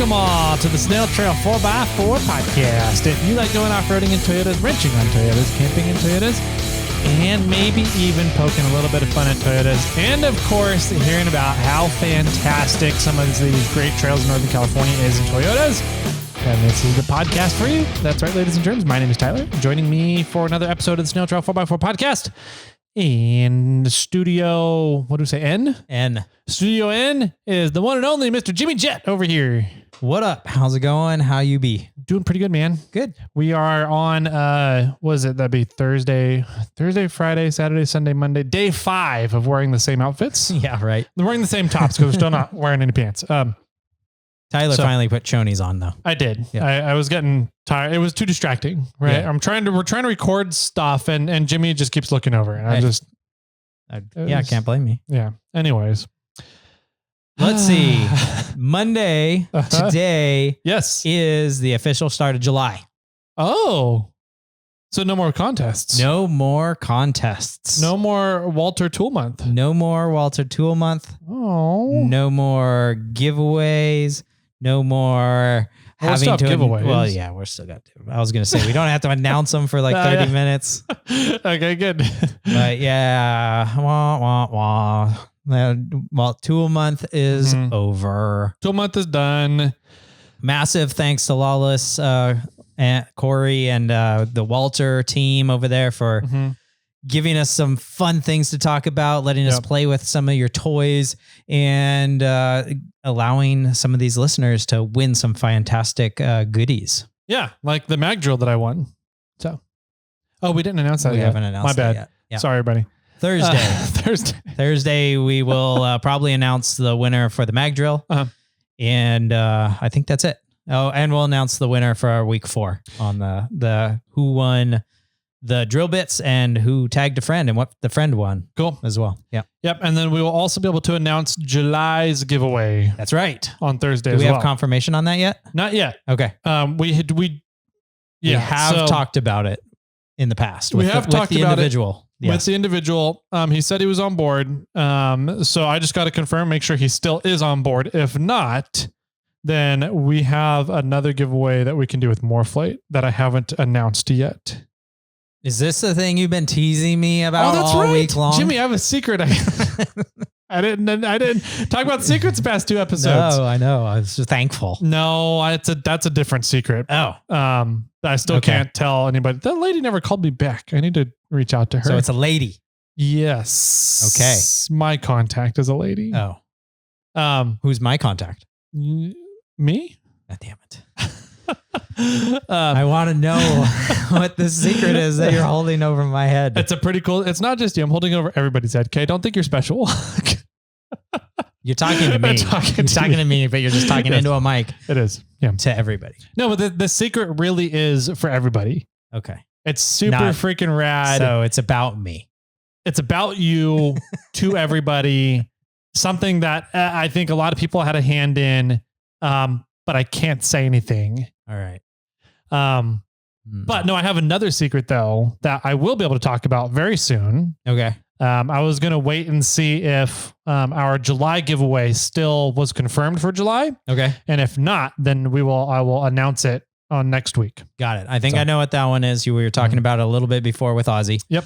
Welcome all to the SnailTrail4x4 podcast. If you like going off-roading in Toyotas, wrenching on Toyotas, camping in Toyotas, and maybe even poking a little bit of fun at Toyotas, and of course, hearing about how fantastic some of these great trails in Northern California is in Toyotas, then this is the podcast for you. That's right, ladies and germs. My name is Tyler. Joining me for another episode of the SnailTrail4x4 podcast in Studio, what do we say, N? N. Studio N is the one and only Mr. Jimmy Jet over here. What up? How's it going? How you be? Doing pretty good, man. Good. We are on, what is it? That'd be Thursday, Friday, Saturday, Sunday, Monday, day 5 of wearing the same outfits. Yeah, right. We're wearing the same tops because we're still not wearing any pants. Tyler finally put chonies on though. I did. Yeah. I was getting tired. It was too distracting, right? Yeah. We're trying to record stuff and Jimmy just keeps looking over and I can't blame me. Yeah. Anyways. Let's see. Monday today yes, is the official start of July. Oh, so no more contests. No more contests. No more Walter Tool Month. No more Walter Tool Month. Oh. No more giveaways. No more having to giveaways. Well, yeah, we're still got to. I was going to say we don't have to announce them for like 30 minutes. Okay, good. But yeah, wah, wah, wah. Well, Tool Month is over. Tool Month is done. Massive thanks to Lawless, and Corey, and the Walter team over there for giving us some fun things to talk about, letting us play with some of your toys, and allowing some of these listeners to win some fantastic goodies. Yeah, like the mag drill that I won. So, we didn't announce that yet. We haven't announced that yet. Yeah. Sorry, everybody. Thursday, we will probably announce the winner for the mag drill. And I think that's it. Oh, and we'll announce the winner for our week 4 on the who won the drill bits and who tagged a friend and what the friend won. Cool. As well. Yeah. Yep. And then we will also be able to announce July's giveaway. That's right. On Thursday. Do we have confirmation on that yet? Not yet. Okay. We have talked about it in the past. With the individual. Yeah. With the individual, he said he was on board. So I just got to confirm, make sure he still is on board. If not, then we have another giveaway that we can do with MORRFlate that I haven't announced yet. Is this the thing you've been teasing me about all week long? Jimmy, I have a secret. I didn't talk about secrets the past 2 episodes. No, I know. I was just thankful. No, that's a different secret. Oh. I still can't tell anybody. That lady never called me back. I need to reach out to her. So it's a lady. Yes. Okay. My contact is a lady. Oh. Who's my contact? Me? God damn it. I want to know what the secret is that you're holding over my head. It's a pretty cool. It's not just you. I'm holding over everybody's head. Okay. Don't think you're special. You're talking to me. You're talking to me, but you're just talking into a mic. It is. Yeah. To everybody. No, but the secret really is for everybody. Okay. It's super freaking rad. So it's about me. It's about you to everybody. Something that I think a lot of people had a hand in, but I can't say anything. All right. But no, I have another secret though that I will be able to talk about very soon. Okay. I was going to wait and see if our July giveaway still was confirmed for July. Okay. And if not, then I will announce it on next week. Got it. I think I know what that one is. We were talking about it a little bit before with Ozzy. Yep.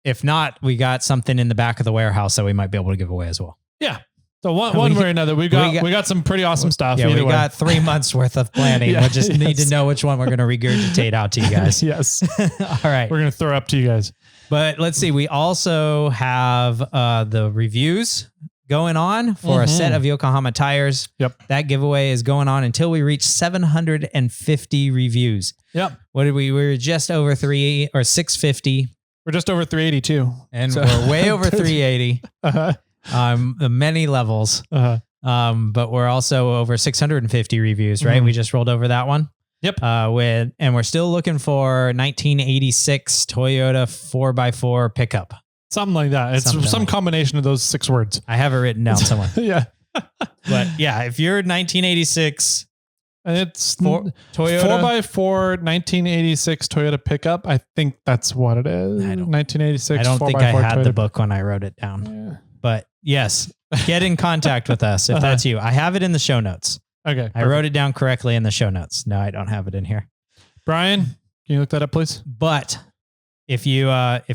If not, we got something in the back of the warehouse that we might be able to give away as well. Yeah. So one way or another, we got some pretty awesome stuff. Yeah, we got 3 months worth of planning. We just need to know which one we're going to regurgitate out to you guys. Yes. All right. We're going to throw up to you guys. But let's see. We also have the reviews going on for a set of Yokohama tires. Yep. That giveaway is going on until we reach 750 reviews. Yep. What did we were just over 650. We're just over 382. And we're way over 380. Many levels. But we're also over 650 reviews, right? We just rolled over that one. Yep. And we're still looking for 1986 Toyota 4x4 pickup. Something like that. It's some combination of those 6 words. I have it written down somewhere. Yeah. But yeah, if you're 1986, it's Toyota 4x4 1986 Toyota pickup. I think that's what it is. 1986. I don't think I had Toyota. The book when I wrote it down. Yeah. But yes, get in contact with us if that's you. I have it in the show notes. Okay. I wrote it down correctly in the show notes. No, I don't have it in here. Brian, can you look that up, please? But if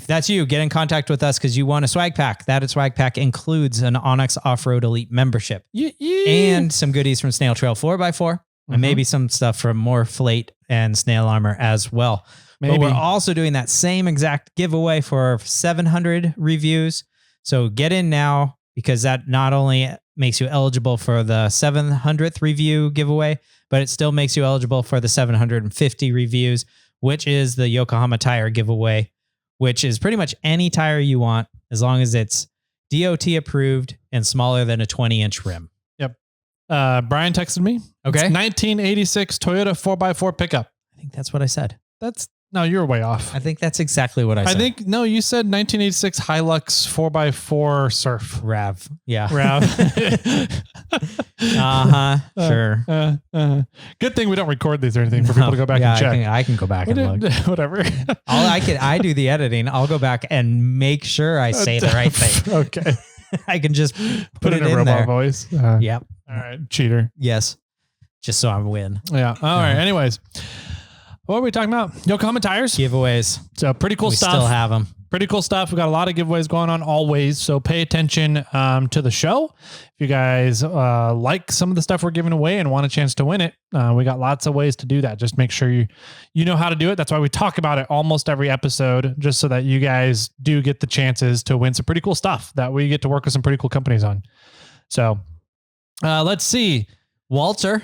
that's you, get in contact with us because you want a swag pack. That swag pack includes an Onyx Off-Road Elite membership and some goodies from SnailTrail4x4 and maybe some stuff from MORRFlate and Snail Armor as well. Maybe. But we're also doing that same exact giveaway for 700 reviews. So get in now because that not only makes you eligible for the 700th review giveaway, but it still makes you eligible for the 750 reviews, which is the Yokohama tire giveaway, which is pretty much any tire you want as long as it's DOT approved and smaller than a 20-inch rim. Yep. Brian texted me. Okay. It's 1986 Toyota 4x4 pickup. I think that's what I said. No, you're way off. I think that's exactly what I said. You said 1986 Hilux 4x4 Surf. RAV. Yeah. RAV. Sure. Good thing we don't record these or anything for people to go back and check. I can go back and look. Whatever. I do the editing. I'll go back and make sure I say the right thing. Okay. I can just put it in robot there. Voice. Yep. All right. Cheater. Yes. Just so I win. Yeah. All right. Anyways. What are we talking about? Yokohama tires? Giveaways. So pretty cool stuff. We still have them. Pretty cool stuff. We got a lot of giveaways going on always. So pay attention to the show. If you guys like some of the stuff we're giving away and want a chance to win it, we got lots of ways to do that. Just make sure you know how to do it. That's why we talk about it almost every episode, just so that you guys do get the chances to win some pretty cool stuff that we get to work with some pretty cool companies on. So let's see. Walter.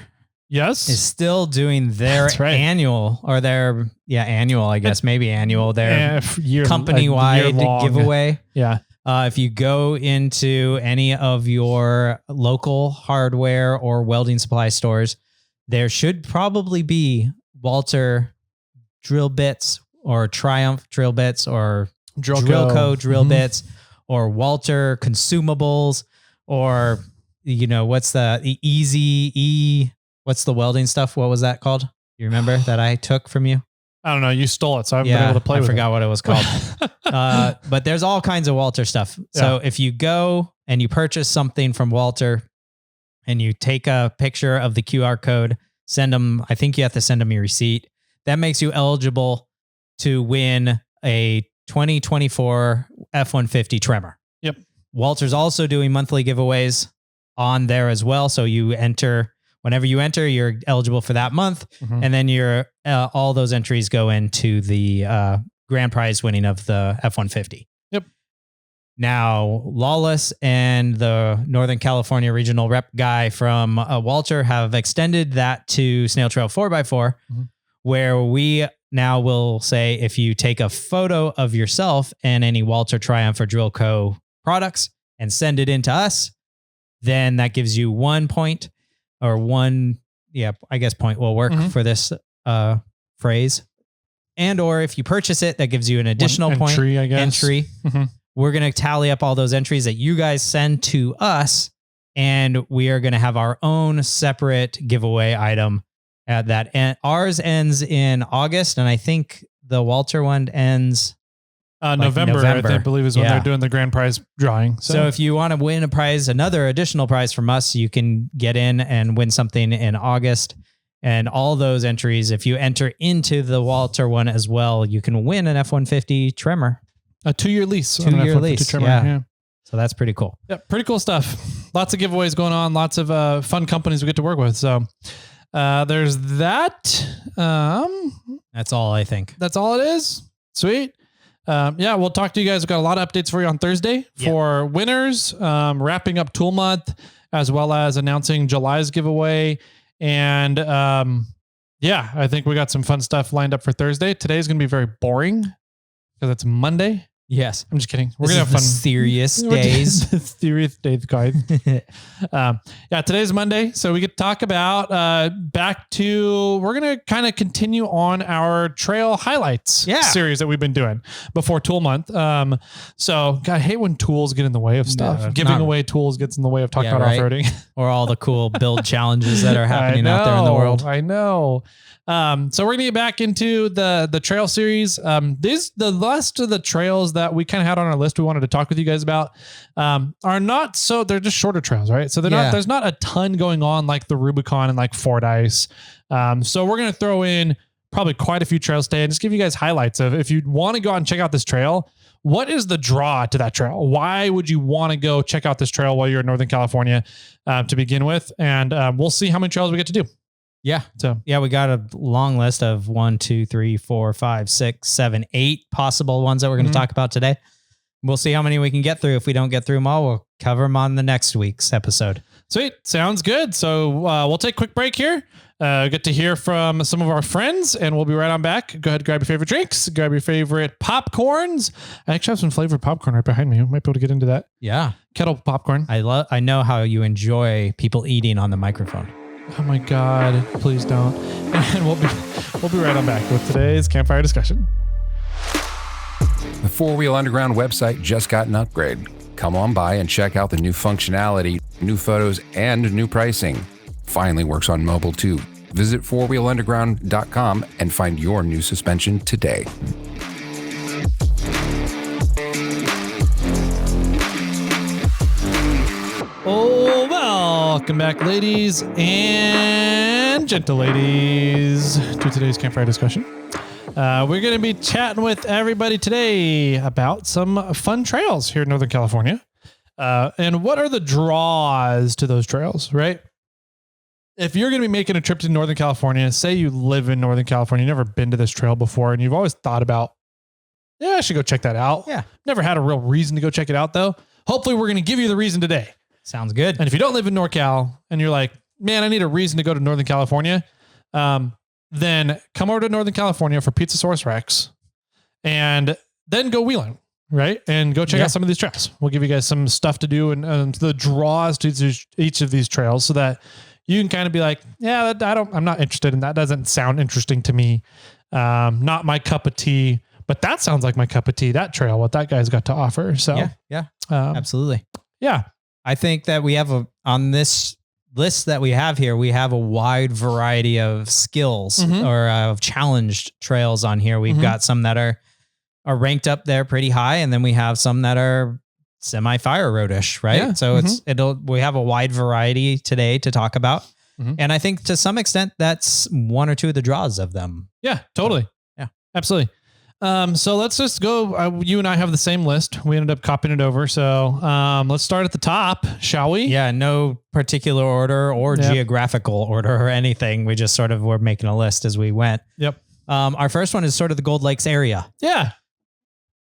Yes. Is still doing their annual or annual, I guess, maybe annual, their company-wide giveaway. Yeah. If you go into any of your local hardware or welding supply stores, there should probably be Walter drill bits or Triumph drill bits or Drillco drill bits or Walter consumables or, what's the Easy E... What's the welding stuff? What was that called? You remember that I took from you? I don't know. You stole it, so I haven't been able to play with it. I forgot what it was called. But there's all kinds of Walter stuff. So if you go and you purchase something from Walter and you take a picture of the QR code, send them, I think you have to send them your receipt. That makes you eligible to win a 2024 F-150 Tremor. Yep. Walter's also doing monthly giveaways on there as well. So you enter... Whenever you enter, you're eligible for that month, and then all those entries go into the grand prize winning of the F-150. Yep. Now, Lawless and the Northern California regional rep guy from Walter have extended that to SnailTrail4x4, where we now will say if you take a photo of yourself and any Walter, Triumph, or Drillco products and send it in to us, then that gives you 1 point. Or point will work for this phrase. And or if you purchase it, that gives you an additional point. I guess. Entry. We're going to tally up all those entries that you guys send to us, and we are going to have our own separate giveaway item at that. And ours ends in August, and I think the Walter one ends... November, I believe, is when they're doing the grand prize drawing. So if you want to win a prize, another additional prize from us, you can get in and win something in August. And all those entries, if you enter into the Walter one as well, you can win an F-150 Tremor. A 2-year lease. 2-year lease. Tremor. Yeah. So that's pretty cool. Yeah, pretty cool stuff. Lots of giveaways going on. Lots of fun companies we get to work with. So there's that. That's all I think. That's all it is. Sweet. We'll talk to you guys. We've got a lot of updates for you on Thursday for winners, wrapping up Tool Month, as well as announcing July's giveaway. And I think we got some fun stuff lined up for Thursday. Today's going to be very boring because it's Monday. Yes. I'm just kidding. We're going to have fun. Serious days. Serious days, guys. Today's Monday. So we get to talk about we're going to kind of continue on our trail highlights series that we've been doing before Tool Month. God, I hate when tools get in the way of stuff. No, Giving away tools gets in the way of talking about off-roading. Or all the cool build challenges that are happening out there in the world. I know. So we're going to get back into the trail series. The last of the trails that we kind of had on our list we wanted to talk with you guys about are not so, they're just shorter trails, right? So there's not a ton going on like the Rubicon and like Fordyce. So we're going to throw in probably quite a few trails today and just give you guys highlights of if you want to go out and check out this trail, what is the draw to that trail? Why would you want to go check out this trail while you're in Northern California to begin with? And we'll see how many trails we get to do. Yeah. So yeah, we got a long list of 1, 2, 3, 4, 5, 6, 7, 8 possible ones that we're going to talk about today. We'll see how many we can get through. If we don't get through them all, we'll cover them on the next week's episode. Sweet. Sounds good. So we'll take a quick break here. Get to hear from some of our friends, and we'll be right on back. Go ahead, grab your favorite drinks, grab your favorite popcorns. I actually have some flavored popcorn right behind me. We might be able to get into that. Yeah. Kettle popcorn. I know how you enjoy people eating on the microphone. Oh my God, please don't. And we'll be right on back with today's campfire discussion. The 4-Wheel Underground website just got an upgrade. Come on by and check out the new functionality, new photos, and new pricing. Finally works on mobile too. Visit 4wheelunderground.com and find your new suspension today. Oh, welcome back, ladies and gentle ladies, to today's campfire discussion. We're going to be chatting with everybody today about some fun trails here in Northern California. And what are the draws to those trails, right? If you're going to be making a trip to Northern California, say you live in Northern California, you've never been to this trail before, and you've always thought about, yeah, I should go check that out. Yeah. Never had a real reason to go check it out, though. Hopefully, we're going to give you the reason today. Sounds good. And if you don't live in NorCal and you're like, man, I need a reason to go to Northern California, then come over to Northern California for Pizza Source Rex and then go wheeling, right? And go check out some of these trails. We'll give you guys some stuff to do and the draws to each of these trails so that you can kind of be like, yeah, I'm not interested in that. Doesn't sound interesting to me. Not my cup of tea, but that sounds like my cup of tea, that trail, what that guy's got to offer. So yeah, absolutely. Yeah. I think that we have on this list that we have here, we have a wide variety of skills or of challenged trails on here. We've got some that are ranked up there pretty high. And then we have some that are semi-fire roadish, right? Yeah. So we have a wide variety today to talk about. And I think to some extent that's one or two of the draws of them. Yeah, totally. Yeah, absolutely. So let's just go. You and I have the same list. We ended up copying it over. So let's start at the top, shall we? Yeah, no particular order or geographical order or anything. We just sort of were making a list as we went. Yep. Our first one is sort of the Gold Lakes area. Yeah.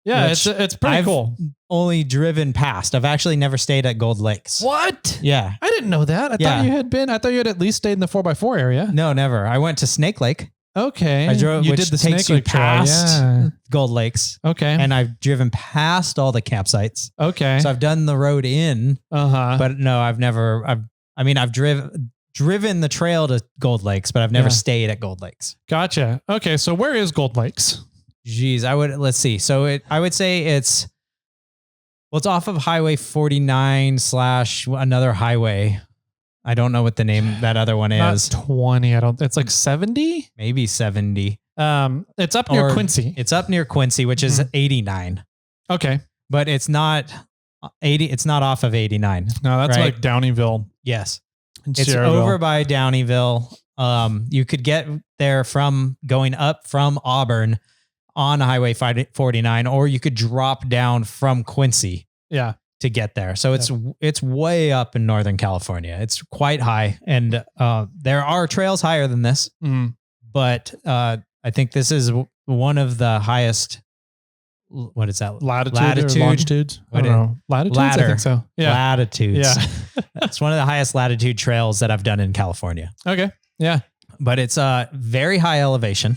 Yeah, it's pretty cool. Only driven past. I've actually never stayed at Gold Lakes. What? Yeah. I didn't know that. I thought you had been. I thought you had at least stayed in the 4x4 area. No, never. I went to Snake Lake. Okay. I drove, you which did the takes Snake you Lake trail, past Gold Lakes. Okay. And I've driven past all the campsites. Okay. So I've done the road in. But no, I've driven the trail to Gold Lakes, but I've never stayed at Gold Lakes. Gotcha. Okay. So where is Gold Lakes? Geez, let's see. So I would say it's off of Highway 49 / another highway. I don't know what the name that other one is. Not 20. It's like 70, maybe 70. It's up near Quincy. It's up near Quincy, which is 89. Okay, but it's not 80. It's not off of 89. No, that's like Downeyville. Yes, it's over by Downeyville. You could get there from going up from Auburn on Highway 49, or you could drop down from Quincy. Yeah. To get there. So it's way up in Northern California. It's quite high. And there are trails higher than this, but I think this is one of the highest, what is that? Latitude or longitudes? I don't know. Latitudes? I think so. Yeah. Latitudes. Yeah. It's one of the highest latitude trails that I've done in California. Okay. Yeah. But it's very high elevation.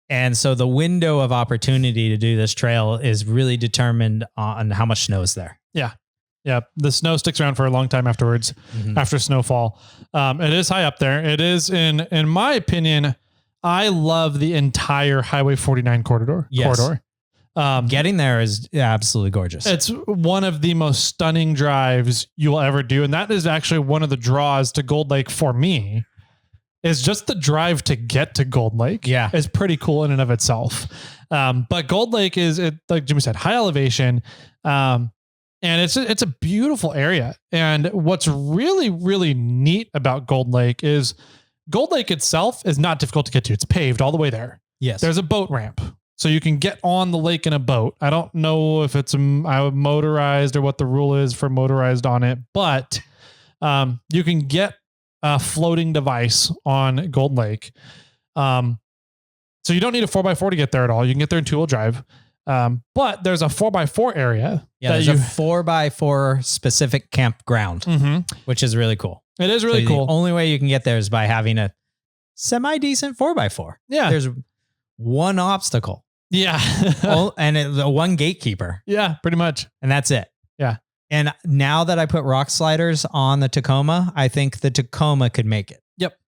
And so the window of opportunity to do this trail is really determined on how much snow is there. Yeah. Yeah. The snow sticks around for a long time afterwards, after snowfall. It is high up there. It is in my opinion, I love the entire Highway 49 corridor. Getting there is absolutely gorgeous. It's one of the most stunning drives you will ever do. And that is actually one of the draws to Gold Lake for me. is just the drive to get to Gold Lake. Yeah. Is pretty cool in and of itself. But Gold Lake is, like Jimmy said, high elevation. And it's a beautiful area. And what's really, really neat about Gold Lake is Gold Lake itself is not difficult to get to. It's paved all the way there. Yes. There's a boat ramp. So you can get on the lake in a boat. I don't know if it's motorized or what the rule is for motorized on it, but you can get a floating device on Gold Lake. So you don't need a 4x4 to get there at all. You can get there in 2-wheel drive. But there's a 4x4 area. Yeah, there's a 4x4 specific campground, which is really cool. It is really cool. The only way you can get there is by having a semi-decent 4x4. Yeah. There's one obstacle. Yeah. And one gatekeeper. Yeah, pretty much. And that's it. Yeah. And now that I put rock sliders on the Tacoma, I think the Tacoma could make it. Yep.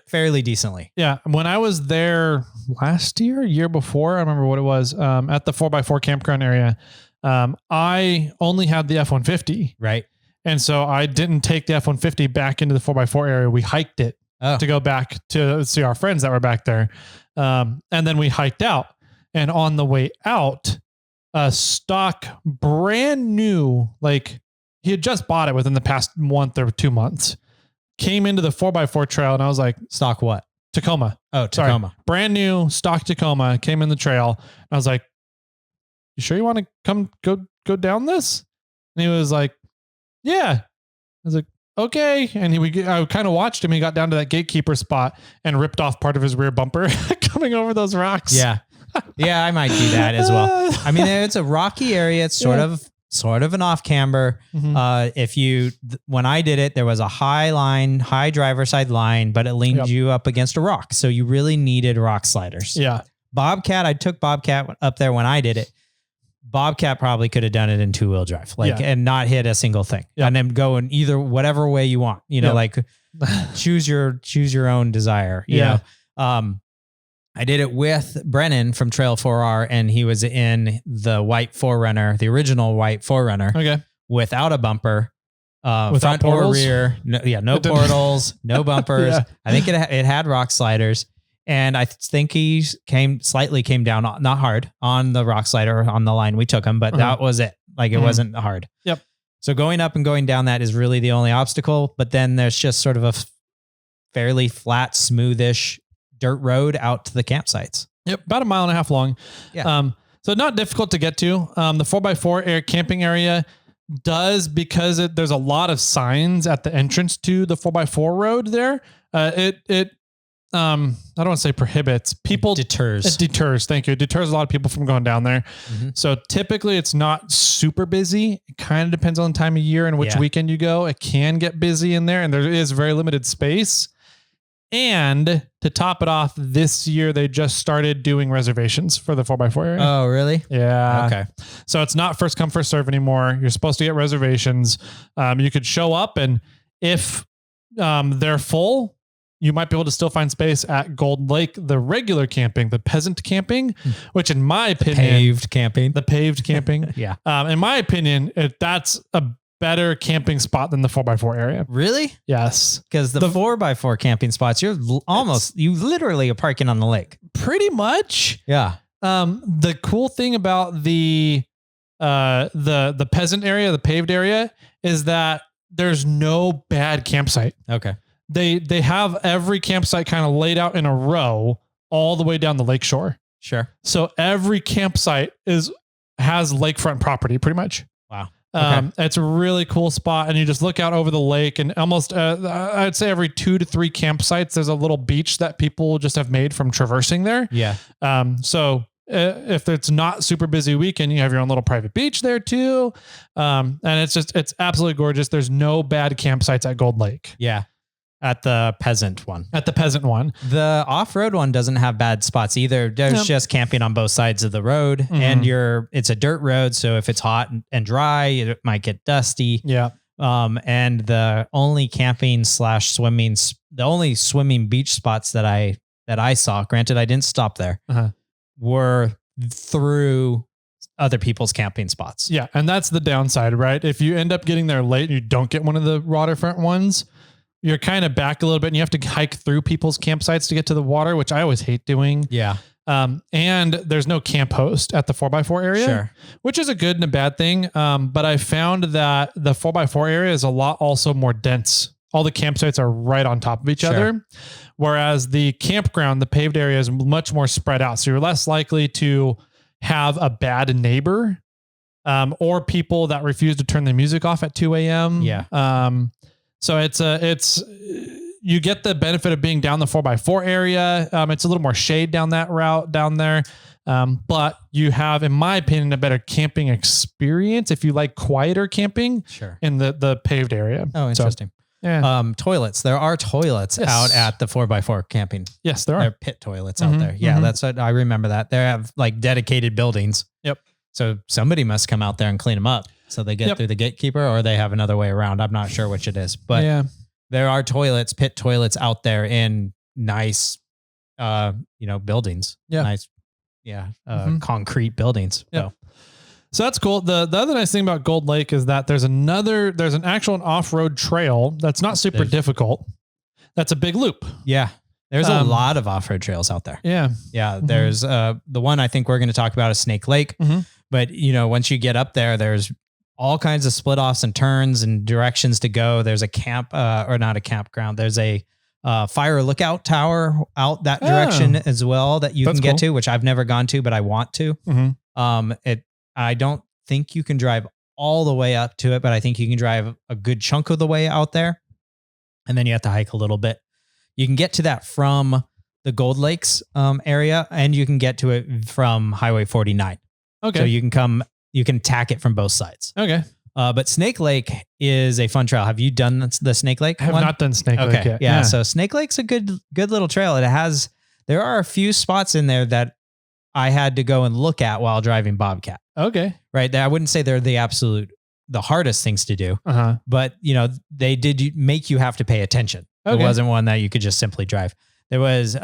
Fairly decently. Yeah. When I was there last year before, I remember what it was, at the 4x4 campground area, I only had the F-150. Right. And so I didn't take the F-150 back into the 4x4 area. We hiked it to go back to see our friends that were back there. And then we hiked out. And on the way out, a stock brand new, like he had just bought it within the past month or 2 months, came into the 4x4 trail. And I was like, stock what? Tacoma. Oh, Tacoma. Sorry. Brand new stock Tacoma came in the trail. I was like, you sure you want to go down this? And he was like, yeah. I was like, okay. And I kind of watched him. He got down to that gatekeeper spot and ripped off part of his rear bumper coming over those rocks. Yeah. Yeah, I might do that as well. I mean, it's a rocky area. It's sort of an off camber. When I did it, there was a high driver side line, but it leaned you up against a rock. So you really needed rock sliders. Yeah. Bobcat, I took Bobcat up there when I did it. Bobcat probably could have done it in 2-wheel drive, and not hit a single thing, and then go in whatever way you want, choose your own desire. You know? I did it with Brennan from Trail4R, and he was in the white 4Runner, the original white 4Runner. Okay. Without a bumper, without front portals? or rear. No portals, no bumpers. Yeah. I think it had rock sliders. And I think he came down, not hard, on the rock slider on the line we took him, but that was it. Like it wasn't hard. Yep. So going up and going down that is really the only obstacle. But then there's just sort of a fairly flat, smoothish dirt road out to the campsites. Yep. About 1.5 miles long. Yeah. So not difficult to get to. The 4x4 camping area does, because there's a lot of signs at the entrance to the 4x4 road there. I don't want to say prohibits people. Deters. It deters. Thank you. It deters a lot of people from going down there. So typically it's not super busy. It kind of depends on the time of year and which weekend you go. It can get busy in there, and there is very limited space. And to top it off, this year they just started doing reservations for the 4x4 area. Oh, really? Yeah. Okay. So it's not first come, first serve anymore. You're supposed to get reservations. You could show up, and if they're full, you might be able to still find space at Gold Lake, the regular camping, the peasant camping, which in my opinion, the paved camping. Yeah. In my opinion, that's a better camping spot than the 4x4 area. Really? Yes. Because the 4x4 camping spots, you literally are parking on the lake. Pretty much. Yeah. The cool thing about the peasant area, the paved area, is that there's no bad campsite. Okay. They have every campsite kind of laid out in a row all the way down the lakeshore. Sure. So every campsite has lakefront property pretty much. Wow. It's a really cool spot, and you just look out over the lake, and almost I'd say every 2 to 3 campsites there's a little beach that people just have made from traversing there. Yeah. So if it's not super busy weekend, you have your own little private beach there too. And it's absolutely gorgeous. There's no bad campsites at Gold Lake. Yeah. At the peasant one. The off-road one doesn't have bad spots either. There's just camping on both sides of the road, and it's a dirt road. So if it's hot and dry, it might get dusty. Yeah. And the only camping / swimming, the only swimming beach spots that I saw, granted, I didn't stop there, were through other people's camping spots. Yeah. And that's the downside, right? If you end up getting there late and you don't get one of the waterfront ones, you're kind of back a little bit and you have to hike through people's campsites to get to the water, which I always hate doing. Yeah. And there's no camp host at the 4x4 area, which is a good and a bad thing. But I found that the 4x4 area is a lot also more dense. All the campsites are right on top of each other. Whereas the campground, the paved area is much more spread out. So you're less likely to have a bad neighbor, or people that refuse to turn the music off at 2 a.m. Yeah. So it's you get the benefit of being down the 4x4 area. It's a little more shade down that route down there. But you have, in my opinion, a better camping experience if you like quieter camping in the paved area. Oh, interesting. So, toilets. There are toilets out at the 4x4 camping. Yes, there are. There are pit toilets out there. Yeah, that's what I remember that. They have like dedicated buildings. Yep. So somebody must come out there and clean them up. So they get through the gatekeeper, or they have another way around. I'm not sure which it is, but there are toilets, pit toilets out there in nice, buildings. Yeah. Nice. Yeah. Concrete buildings. Yeah. So that's cool. The other nice thing about Gold Lake is that there's an actual off-road trail that's not super difficult. That's a big loop. Yeah. There's a lot of off-road trails out there. Yeah. Yeah. There's the one I think we're going to talk about is Snake Lake. But once you get up there, there's all kinds of split offs and turns and directions to go. There's a camp, or not a campground. There's a fire lookout tower out that direction as well that you can get to, which I've never gone to, but I want to. I don't think you can drive all the way up to it, but I think you can drive a good chunk of the way out there. And then you have to hike a little bit. You can get to that from the Gold Lakes area, and you can get to it from Highway 49. Okay. So you can tack it from both sides. Okay. But Snake Lake is a fun trail. Have you done the Snake Lake? I have not done Snake Lake yet. Yeah. So Snake Lake's a good little trail. There are a few spots in there that I had to go and look at while driving Bobcat. Okay. Right. I wouldn't say they're the hardest things to do, but they did make you have to pay attention. Okay. It wasn't one that you could just simply drive. There was,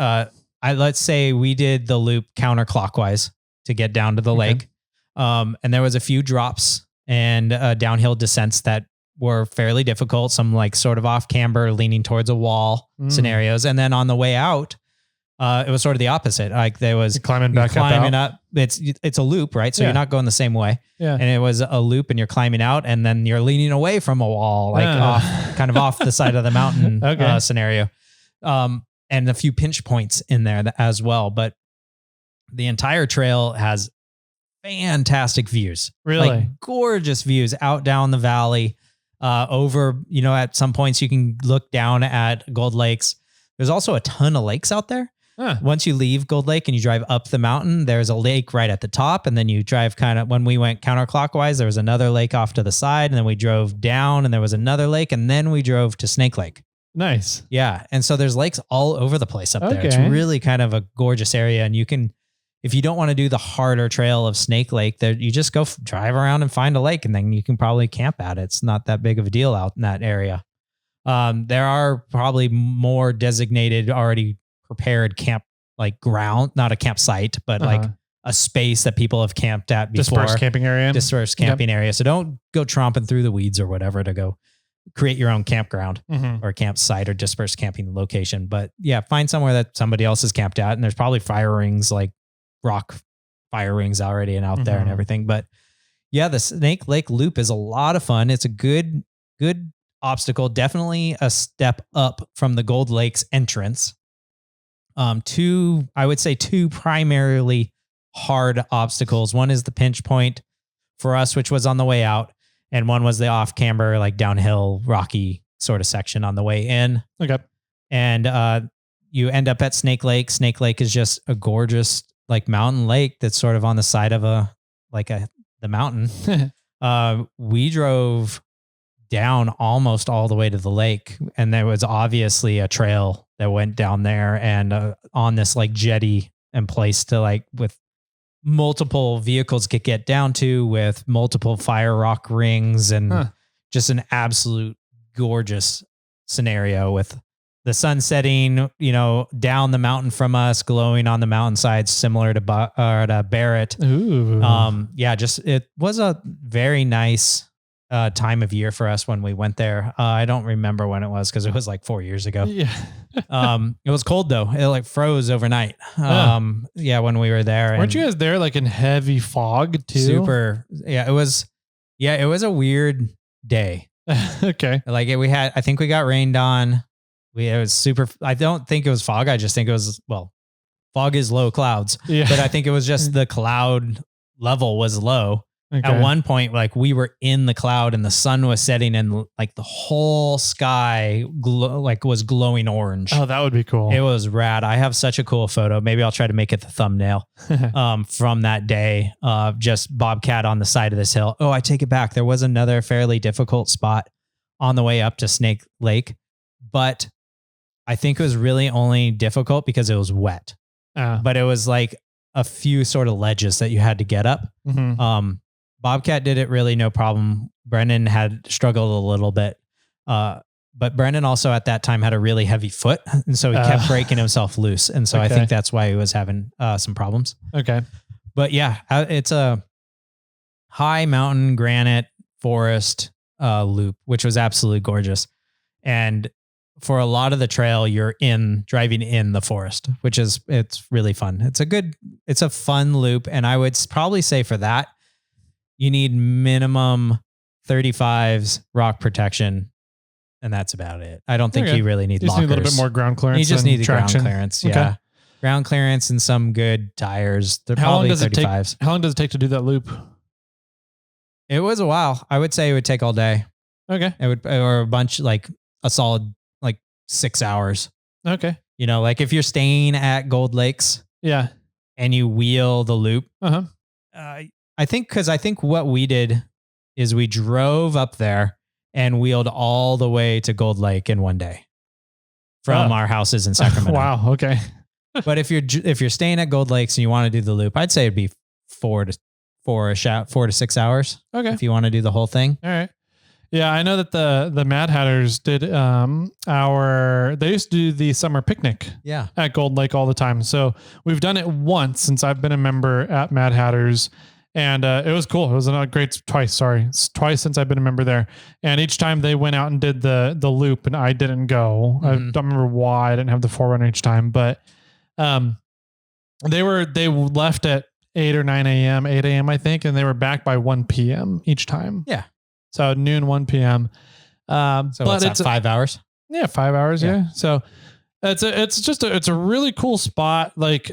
let's say we did the loop counterclockwise to get down to the lake. And there was a few drops and downhill descents that were fairly difficult. Some like sort of off camber, leaning towards a wall scenarios. And then on the way out, it was sort of the opposite. Like there was climbing up. It's a loop, right? So you're not going the same way. Yeah. And it was a loop and you're climbing out and then you're leaning away from a wall, like kind of off the side of the mountain scenario. And a few pinch points in there as well. But the entire trail has fantastic views. Really? Like gorgeous views out down the valley. Over, at some points you can look down at Gold Lakes. There's also a ton of lakes out there. Once you leave Gold Lake and you drive up the mountain, there's a lake right at the top. And then you drive when we went counterclockwise, there was another lake off to the side. And then we drove down and there was another lake. And then we drove to Snake Lake. Nice. Yeah. And so there's lakes all over the place up there. It's really kind of a gorgeous area. And you can, if you don't want to do the harder trail of Snake Lake, there you just go drive around and find a lake and then you can probably camp at it. It's not that big of a deal out in that area. There are probably more designated, already prepared camp, like ground, not a campsite, but like a space that people have camped at before. Dispersed camping area. So don't go tromping through the weeds or whatever to go create your own campground or campsite or dispersed camping location. But yeah, find somewhere that somebody else has camped at. And there's probably fire rings, like rock fire rings already and out there and everything. But yeah, the Snake Lake Loop is a lot of fun. It's a good obstacle, definitely a step up from the Gold Lakes entrance. I would say two primarily hard obstacles. One is the pinch point for us, which was on the way out, and one was the off camber, like downhill, rocky sort of section on the way in. Okay. And you end up at Snake Lake. Snake Lake is just a gorgeous like mountain lake that's sort of on the side of the mountain. We drove down almost all the way to the lake, and there was obviously a trail that went down there and on this like jetty and place to like with multiple vehicles could get down to, with multiple fire rock rings and just an absolute gorgeous scenario with the sun setting, down the mountain from us, glowing on the mountainside, similar to Barrett. Ooh. It was a very nice time of year for us when we went there. I don't remember when it was because it was like 4 years ago. Yeah. It was cold though. It like froze overnight. Yeah, when we were there. Weren't you guys there like in heavy fog too? Super. Yeah, it was. Yeah, it was a weird day. Okay. Like I think we got rained on. It was super. I don't think it was fog. I just think it was, fog is low clouds. Yeah. But I think it was just the cloud level was low. Okay. At one point, like we were in the cloud and the sun was setting and like the whole sky was glowing orange. Oh, that would be cool. It was rad. I have such a cool photo. Maybe I'll try to make it the thumbnail from that day. Just Bobcat on the side of this hill. Oh, I take it back. There was another fairly difficult spot on the way up to Snake Lake, but I think it was really only difficult because it was wet. But it was like a few sort of ledges that you had to get up. Mm-hmm. Bobcat did it really no problem. Brendan had struggled a little bit. But Brendan also at that time had a really heavy foot. And so he kept breaking himself loose. And so I think that's why he was having some problems. Okay. But yeah, it's a high mountain granite forest loop, which was absolutely gorgeous. And for a lot of the trail, you're driving in the forest, it's really fun. It's a fun loop. And I would probably say for that, you need minimum 35s rock protection. And that's about it. I don't think you really need lockers. You just need a little bit more ground clearance. You just need the traction. ground clearance. Yeah. Okay. Ground clearance and some good tires. They're probably 35s. How long does it take to do that loop? It was a while. I would say it would take all day. Okay. Or a solid 6 hours. Okay. Like if you're staying at Gold Lakes. Yeah. And you wheel the loop. I think what we did is we drove up there and wheeled all the way to Gold Lake in one day from our houses in Sacramento. Wow. Okay. But if you're staying at Gold Lakes and you want to do the loop, I'd say it'd be 4 to 6 hours. Okay. If you want to do the whole thing. All right. Yeah, I know that the Mad Hatters did they used to do the summer picnic at Gold Lake all the time. So we've done it once since I've been a member at Mad Hatters. And it was cool. It was twice since I've been a member there. And each time they went out and did the loop and I didn't go. I don't remember why I didn't have the Forerunner each time, but they left at 8 or 9 a.m., 8 a.m. I think, and they were back by 1 p.m. each time. Yeah. So noon, 1 p.m. So but it's 5 hours? Yeah, 5 hours. Yeah. So it's a really cool spot. Like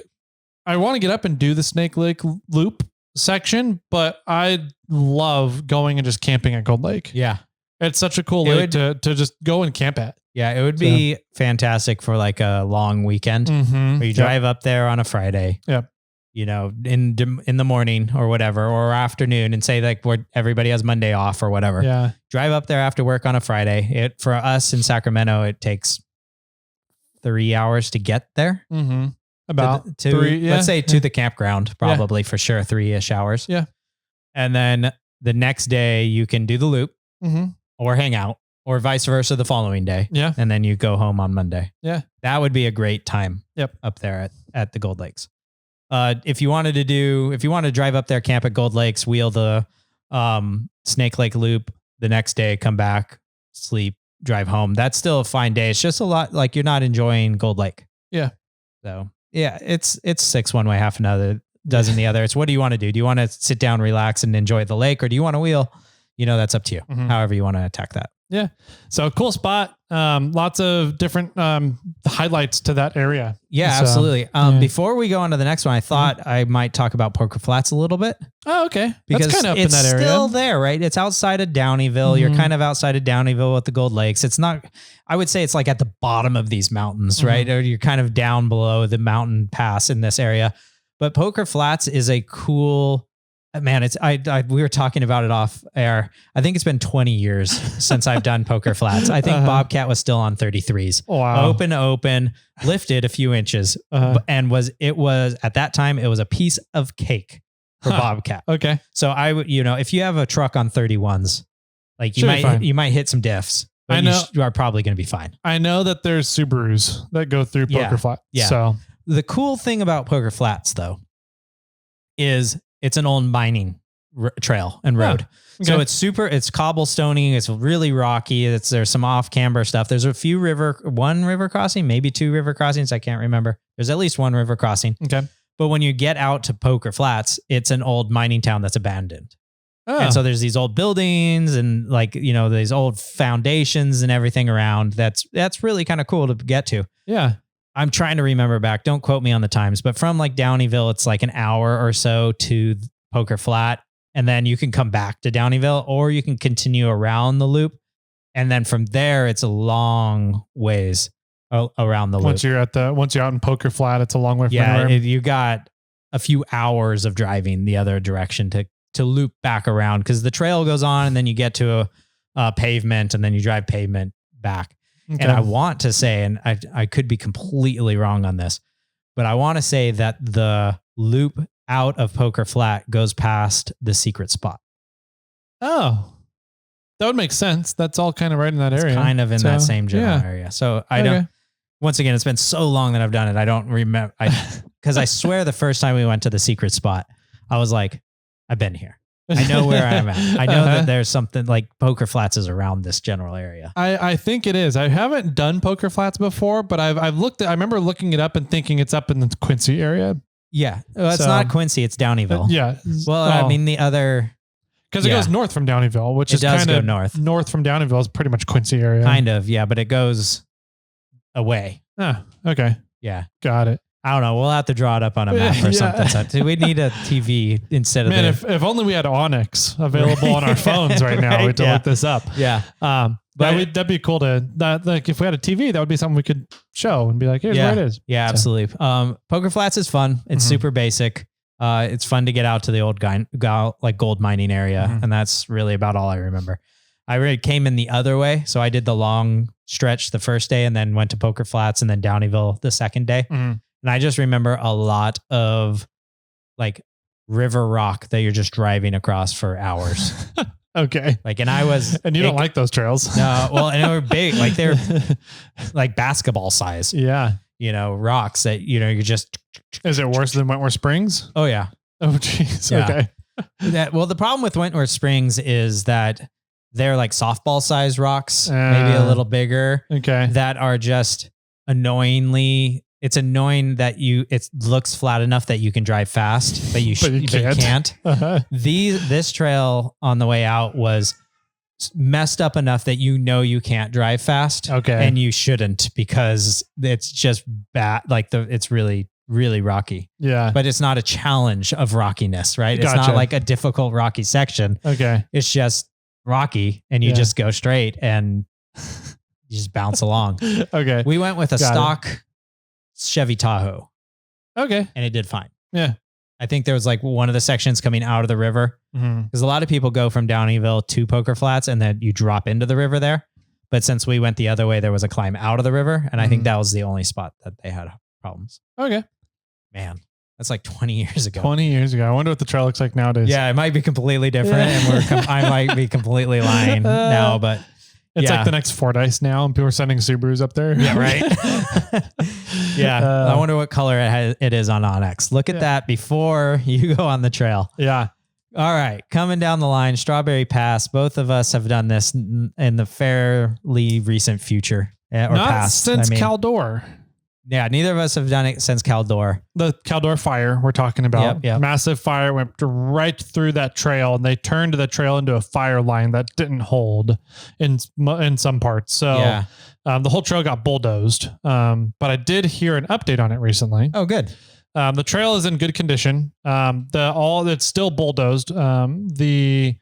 I want to get up and do the Snake Lake loop section, but I love going and just camping at Gold Lake. Yeah. It's such a cool lake to just go and camp at. Yeah. It would be fantastic for like a long weekend where you drive up there on a Friday. Yep. In the morning or whatever, or afternoon, and say like everybody has Monday off or whatever. Yeah. Drive up there after work on a Friday. For us in Sacramento, it takes 3 hours to get there. Mm-hmm. About let's say to the campground, probably for sure 3-ish hours. Yeah. And then the next day you can do the loop or hang out or vice versa the following day. Yeah. And then you go home on Monday. Yeah. That would be a great time up there at the Gold Lakes. If you want to drive up there, camp at Gold Lakes, wheel the Snake Lake loop the next day, come back, sleep, drive home. That's still a fine day. It's just a lot like you're not enjoying Gold Lake. Yeah. So yeah, it's 6 one way, half another, dozen the other. It's what do you want to do? Do you want to sit down, relax, and enjoy the lake, or do you want to wheel? That's up to you. However you want to attack that. Yeah. So cool spot. Lots of different highlights to that area. Yeah, absolutely. Before we go on to the next one, I thought I might talk about Poker Flats a little bit. Oh, okay. Because that's kind of up in that area. It's still there, right? It's outside of Downeyville. You're kind of outside of Downeyville with the Gold Lakes. It's not, I would say it's like at the bottom of these mountains, right? Or you're kind of down below the mountain pass in this area. But Poker Flats is a cool... Man, we were talking about it off air. I think it's been 20 years since I've done Poker Flats. I think Bobcat was still on 33s. Wow. Open, lifted a few inches. And it was at that time, it was a piece of cake for Bobcat. Okay. So I would, if you have a truck on 31s, like you might hit some diffs, but you are probably going to be fine. I know that there's Subarus that go through Poker Flat. Yeah. So the cool thing about Poker Flats though, is it's an old mining trail and road. Okay. So it's cobblestony. It's really rocky. There's some off camber stuff. There's one river crossing, maybe 2 river crossings. I can't remember. There's at least 1 river crossing. Okay. But when you get out to Poker Flats, it's an old mining town that's abandoned. Oh. And so there's these old buildings and these old foundations and everything around. That's really kind of cool to get to. Yeah. I'm trying to remember back. Don't quote me on the times, but from like Downeyville, it's like an hour or so to Poker Flat. And then you can come back to Downeyville or you can continue around the loop. And then from there, it's a long ways around the loop. Once you're out in Poker Flat, it's a long way from anywhere. You got a few hours of driving the other direction to loop back around because the trail goes on and then you get to a pavement and then you drive pavement back. Okay. And I want to say, and I could be completely wrong on this, but I want to say that the loop out of Poker Flat goes past the secret spot. Oh, that would make sense. That's all kind of right in that area. Kind of in that same general area. So I don't, once again, it's been so long that I've done it. I don't remember, because I swear the first time we went to the secret spot, I was like, I've been here. I know where I'm at. I know that there's something like Poker Flats is around this general area. I think it is. I haven't done Poker Flats before, but I've looked at, I remember looking it up and thinking it's up in the Quincy area. Yeah. Well, it's not Quincy, it's Downeyville. Yeah. Well, I mean the other, because it goes north from Downeyville, which is kind of north from Downeyville is pretty much Quincy area. Kind of. Yeah. But it goes away. Ah, okay. Yeah. Got it. I don't know. We'll have to draw it up on a map or something. We need a TV instead of if only we had Onyx available on our phones right now. We'd look this up. Yeah. But that'd be cool like if we had a TV, that would be something we could show and be like, here's where it is. Yeah, absolutely. Poker Flats is fun. It's super basic. It's fun to get out to the old like gold mining area. And that's really about all I remember. I really came in the other way. So I did the long stretch the first day and then went to Poker Flats and then Downeyville the second day. And I just remember a lot of like river rock that you're just driving across for hours. Okay. Like, and I was, and you don't like those trails. No. Well, and they were big, like they're like basketball size. Yeah. Rocks that, you're just. Is it worse than Wentworth Springs? Oh yeah. Oh geez. Yeah. Okay. Well, the problem with Wentworth Springs is that they're like softball size rocks, maybe a little bigger. Okay. That are just it's annoying that it looks flat enough that you can drive fast, but you can't. This trail on the way out was messed up enough that you can't drive fast. Okay. And you shouldn't because it's just bad. Like it's really, really rocky. Yeah. But it's not a challenge of rockiness, right? Gotcha. It's not like a difficult rocky section. Okay. It's just rocky and you just go straight and you just bounce along. Okay. We went with a stock Chevy Tahoe. Okay. And it did fine. Yeah. I think there was like one of the sections coming out of the river because a lot of people go from Downeyville to Poker Flats and then you drop into the river there. But since we went the other way, there was a climb out of the river. And I think that was the only spot that they had problems. Okay. Man, that's like 20 years ago. 20 years ago. I wonder what the trail looks like nowadays. Yeah, it might be completely different. And I might be completely lying now, but it's like the next Fordyce now, and people are sending Subarus up there. Yeah, right. Yeah. I wonder what color it is on Onyx. Look at that before you go on the trail. Yeah. All right. Coming down the line, Strawberry Pass. Both of us have done this in the fairly recent future. Not past. Since Caldor. Yeah, neither of us have done it since Caldor. The Caldor fire we're talking about. Yep. Massive fire went right through that trail, and they turned the trail into a fire line that didn't hold in some parts. So the whole trail got bulldozed. But I did hear an update on it recently. Oh, good. The trail is in good condition. It's still bulldozed. The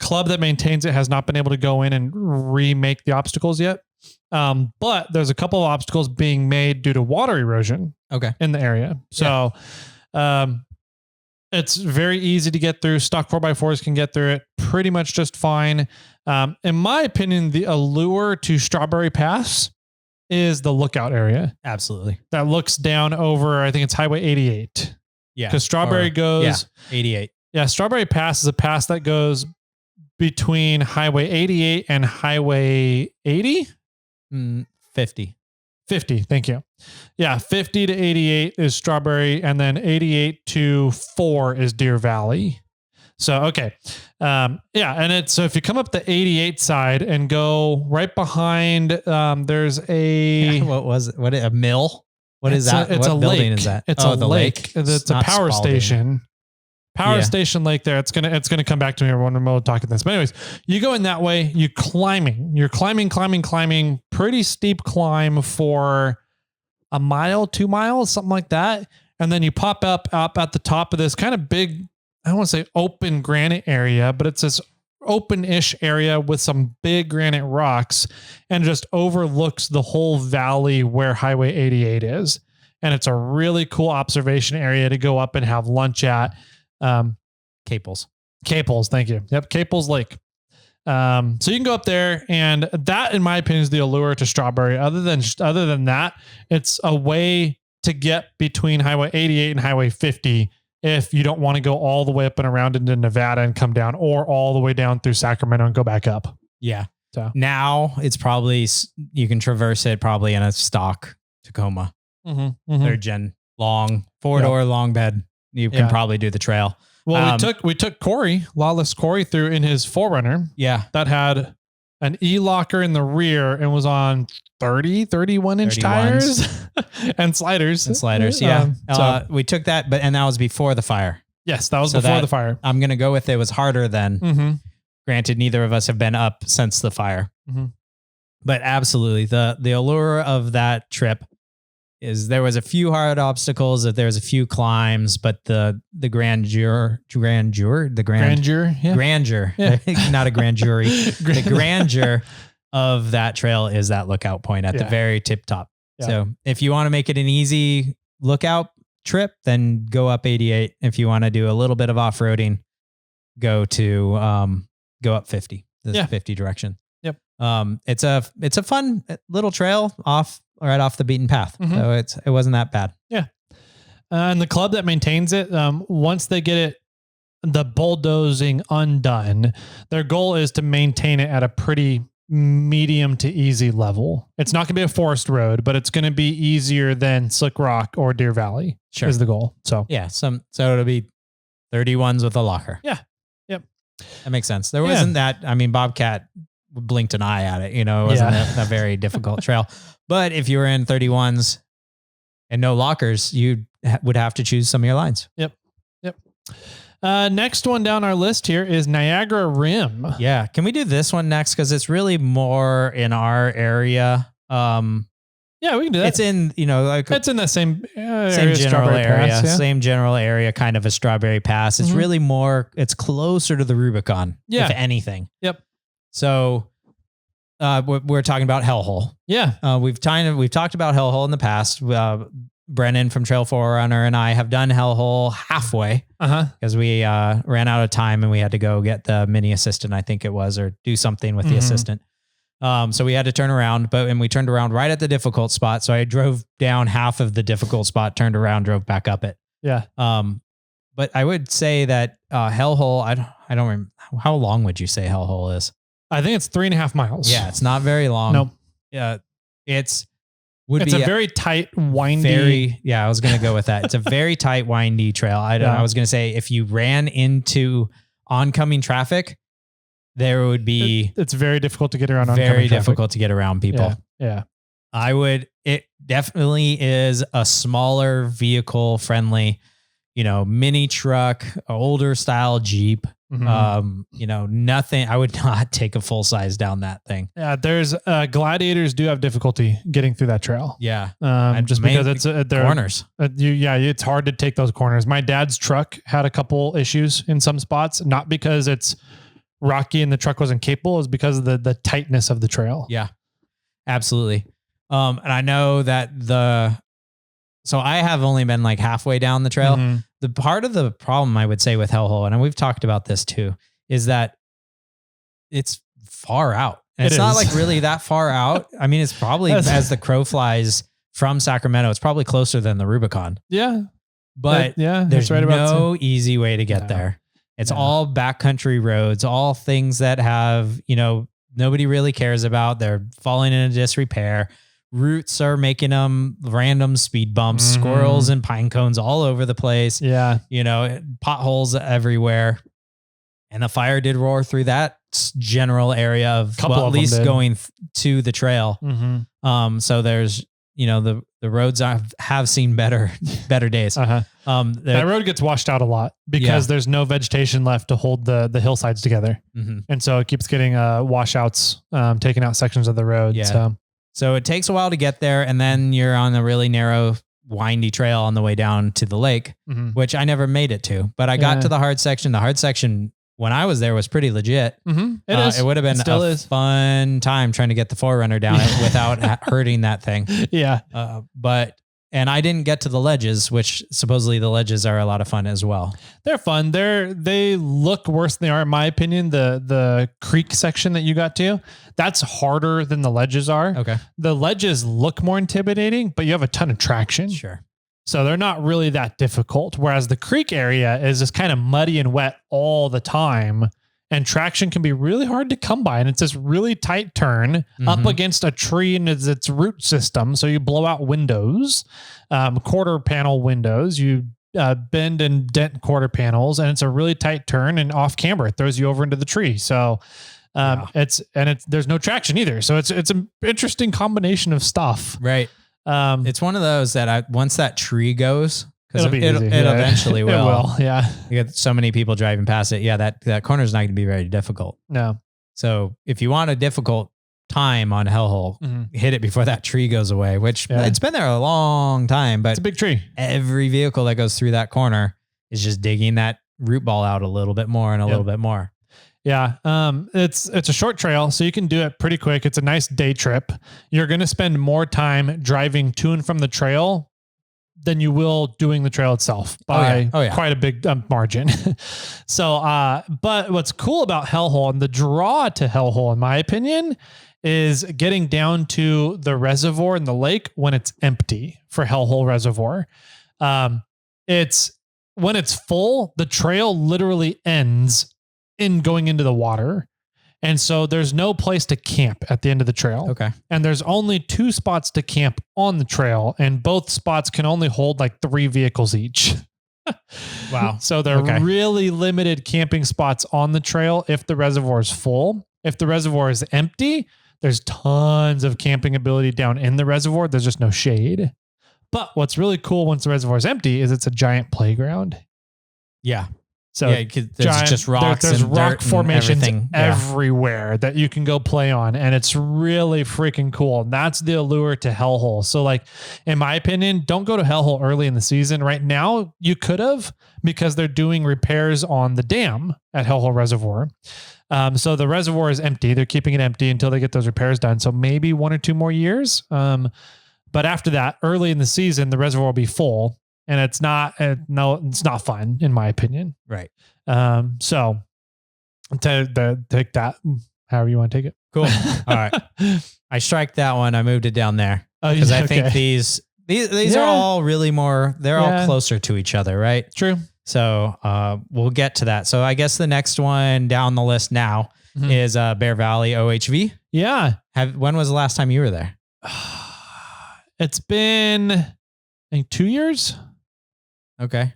club that maintains it has not been able to go in and remake the obstacles yet. But there's a couple of obstacles being made due to water erosion in the area. So it's very easy to get through. Stock 4x4s can get through it pretty much just fine. In my opinion, the allure to Strawberry Pass is the lookout area. Absolutely. That looks down over, I think it's Highway 88. Yeah. Because Strawberry goes... 88. Yeah, Strawberry Pass is a pass that goes between Highway 88 and Highway 80? 50. 50, thank you. Yeah, 50 to 88 is Strawberry, and then 88 to 4 is Deer Valley. So, okay. Yeah. And it's, so if you come up the 88 side and go right behind, there's a, What was it? What a mill? What is that? It's what a building lake. is that? It's a the lake. It's a not power Spalding. station. Power station lake there. It's gonna come back to me when we're talking this. But anyways, you go in that way, you're climbing, pretty steep climb for a mile, 2 miles, something like that. And then you pop up at the top of this kind of big, I don't want to say open granite area, but it's this open-ish area with some big granite rocks and just overlooks the whole valley where Highway 88 is. And it's a really cool observation area to go up and have lunch at. Caples. Thank you. Yep. Caples Lake. So you can go up there, and that, in my opinion, is the allure to Strawberry. Other than that, it's a way to get between Highway 88 and Highway 50 if you don't want to go all the way up and around into Nevada and come down, or all the way down through Sacramento and go back up. Yeah. So now it's probably, you can traverse it probably in a stock Tacoma, third gen, long, four-door, long bed. You can probably do the trail. Well, we took Lawless Corey through in his 4Runner. Yeah. That had an E-locker in the rear and was on 31 inch tires and sliders. Yeah. So we took that, and that was before the fire. Yes, that was before the fire. I'm going to go with it was harder then. Granted, neither of us have been up since the fire. But absolutely, the allure of that trip is there was a few hard obstacles, that there was a few climbs, but the grandeur, not a grand jury, the grandeur of that trail is that lookout point at the very tip top. Yeah. So if you want to make it an easy lookout trip, then go up 88. If you want to do a little bit of off-roading, go up 50, 50 direction. Yep. It's a fun little trail right off the beaten path. So it wasn't that bad. Yeah. And the club that maintains it, once they get the bulldozing undone, their goal is to maintain it at a pretty medium to easy level. It's not going to be a forest road, but it's going to be easier than Slick Rock or Deer Valley. Sure. Is the goal. So yeah, so it'll be 31s with a locker. Yeah. Yep. That makes sense. There wasn't that. I mean, Bobcat blinked an eye at it. It wasn't a very difficult trail. But if you were in 31s and no lockers, you would have to choose some of your lines. Yep. Next one down our list here is Niagra Rim. Yeah. Can we do this one next? Because it's really more in our area. Yeah, we can do that. It's in, it's in the same general area, Pass, same general area, kind of a Strawberry Pass. It's really more, it's closer to the Rubicon, if anything. Yep. So we're talking about Hellhole. Yeah. We've talked about Hellhole in the past. Brennan from Trail4Runner and I have done Hellhole halfway because we ran out of time and we had to go get the mini assistant, I think it was, or do something with the assistant. So we had to turn around, and we turned around right at the difficult spot. So I drove down half of the difficult spot, turned around, drove back up it. Yeah. But I would say that Hellhole, I don't remember, how long would you say Hellhole is? I think it's 3.5 miles. Yeah, it's not very long. Nope. Yeah, it's a very tight, windy. I was going to go with that. It's a very tight, windy trail. I was going to say if you ran into oncoming traffic, there would be. It's very difficult to get around. Very difficult to get around people. Yeah. It definitely is a smaller vehicle friendly, mini truck, older style Jeep. Nothing. I would not take a full size down that thing. Yeah, there's gladiators do have difficulty getting through that trail. Yeah, just because it's corners. It's hard to take those corners. My dad's truck had a couple issues in some spots, not because it's rocky and the truck wasn't capable, it was because of the tightness of the trail. Yeah, absolutely. And I know that so I have only been like halfway down the trail. The part of the problem I would say with Hellhole, and we've talked about this too, is that it's far out. And it's not like really that far out. I mean, it's probably as the crow flies from Sacramento, it's probably closer than the Rubicon. Yeah. But there's no easy way to get there. It's all backcountry roads, all things that have, nobody really cares about. They're falling into disrepair. Roots are making them random speed bumps, squirrels and pine cones all over the place. Yeah. Potholes everywhere. And the fire did roar through that general area of, well, at least going to the trail. So there's, the roads have seen better days. That road gets washed out a lot because there's no vegetation left to hold the hillsides together. And so it keeps getting washouts, taking out sections of the road. Yeah. So it takes a while to get there. And then you're on a really narrow, windy trail on the way down to the lake, which I never made it to, but I got to the hard section. The hard section, when I was there, was pretty legit. It would have been a fun time trying to get the Forerunner down it without hurting that thing. Yeah. And I didn't get to the ledges, which supposedly the ledges are a lot of fun as well. They're fun. They look worse than they are, in my opinion. The creek section that you got to, that's harder than the ledges are. Okay. The ledges look more intimidating, but you have a ton of traction. Sure. So they're not really that difficult. Whereas the creek area is just kind of muddy and wet all the time. And traction can be really hard to come by. And it's this really tight turn up against a tree and its root system. So you blow out windows, quarter panel windows. You bend and dent quarter panels. And it's a really tight turn. And off camber, it throws you over into the tree. So there's no traction either. So it's an interesting combination of stuff. Right. It's one of those that once that tree goes, because it Yeah. eventually will. It will, yeah. You got so many people driving past it. Yeah, that corner's not going to be very difficult. No. So if you want a difficult time on Hellhole, hit it before that tree goes away, which it's been there a long time, but it's a big tree. Every vehicle that goes through that corner is just digging that root ball out a little bit more and a little bit more. Yeah. It's a short trail, so you can do it pretty quick. It's a nice day trip. You're going to spend more time driving to and from the trail than you will doing the trail itself by quite a big margin. So, but what's cool about Hellhole and the draw to Hellhole, in my opinion, is getting down to the reservoir in the lake when it's empty for Hellhole Reservoir. It's when it's full, the trail literally ends in going into the water. And so there's no place to camp at the end of the trail. Okay. And there's only 2 spots to camp on the trail, and both spots can only hold like 3 vehicles each. Wow. So they're really limited camping spots on the trail if the reservoir is full. If the reservoir is empty, there's tons of camping ability down in the reservoir. There's just no shade. But what's really cool once the reservoir is empty is it's a giant playground. Yeah. So there's just rocks. There's and rock dirt formations and everywhere that you can go play on. And it's really freaking cool. And that's the allure to Hellhole. So like, in my opinion, don't go to Hellhole early in the season. Right now, you could have, because they're doing repairs on the dam at Hellhole Reservoir. So the reservoir is empty. They're keeping it empty until they get those repairs done. So maybe 1 or 2 more years. But after that, early in the season, the reservoir will be full. And it's not fun, in my opinion. Right. So to take that, however you want to take it. Cool. All right. I strike that one. I moved it down there because I think these are all really more, they're all closer to each other. Right. True. So we'll get to that. So I guess the next one down the list now is Bear Valley OHV. Yeah. When was the last time you were there? It's been, I think, 2 years. Okay.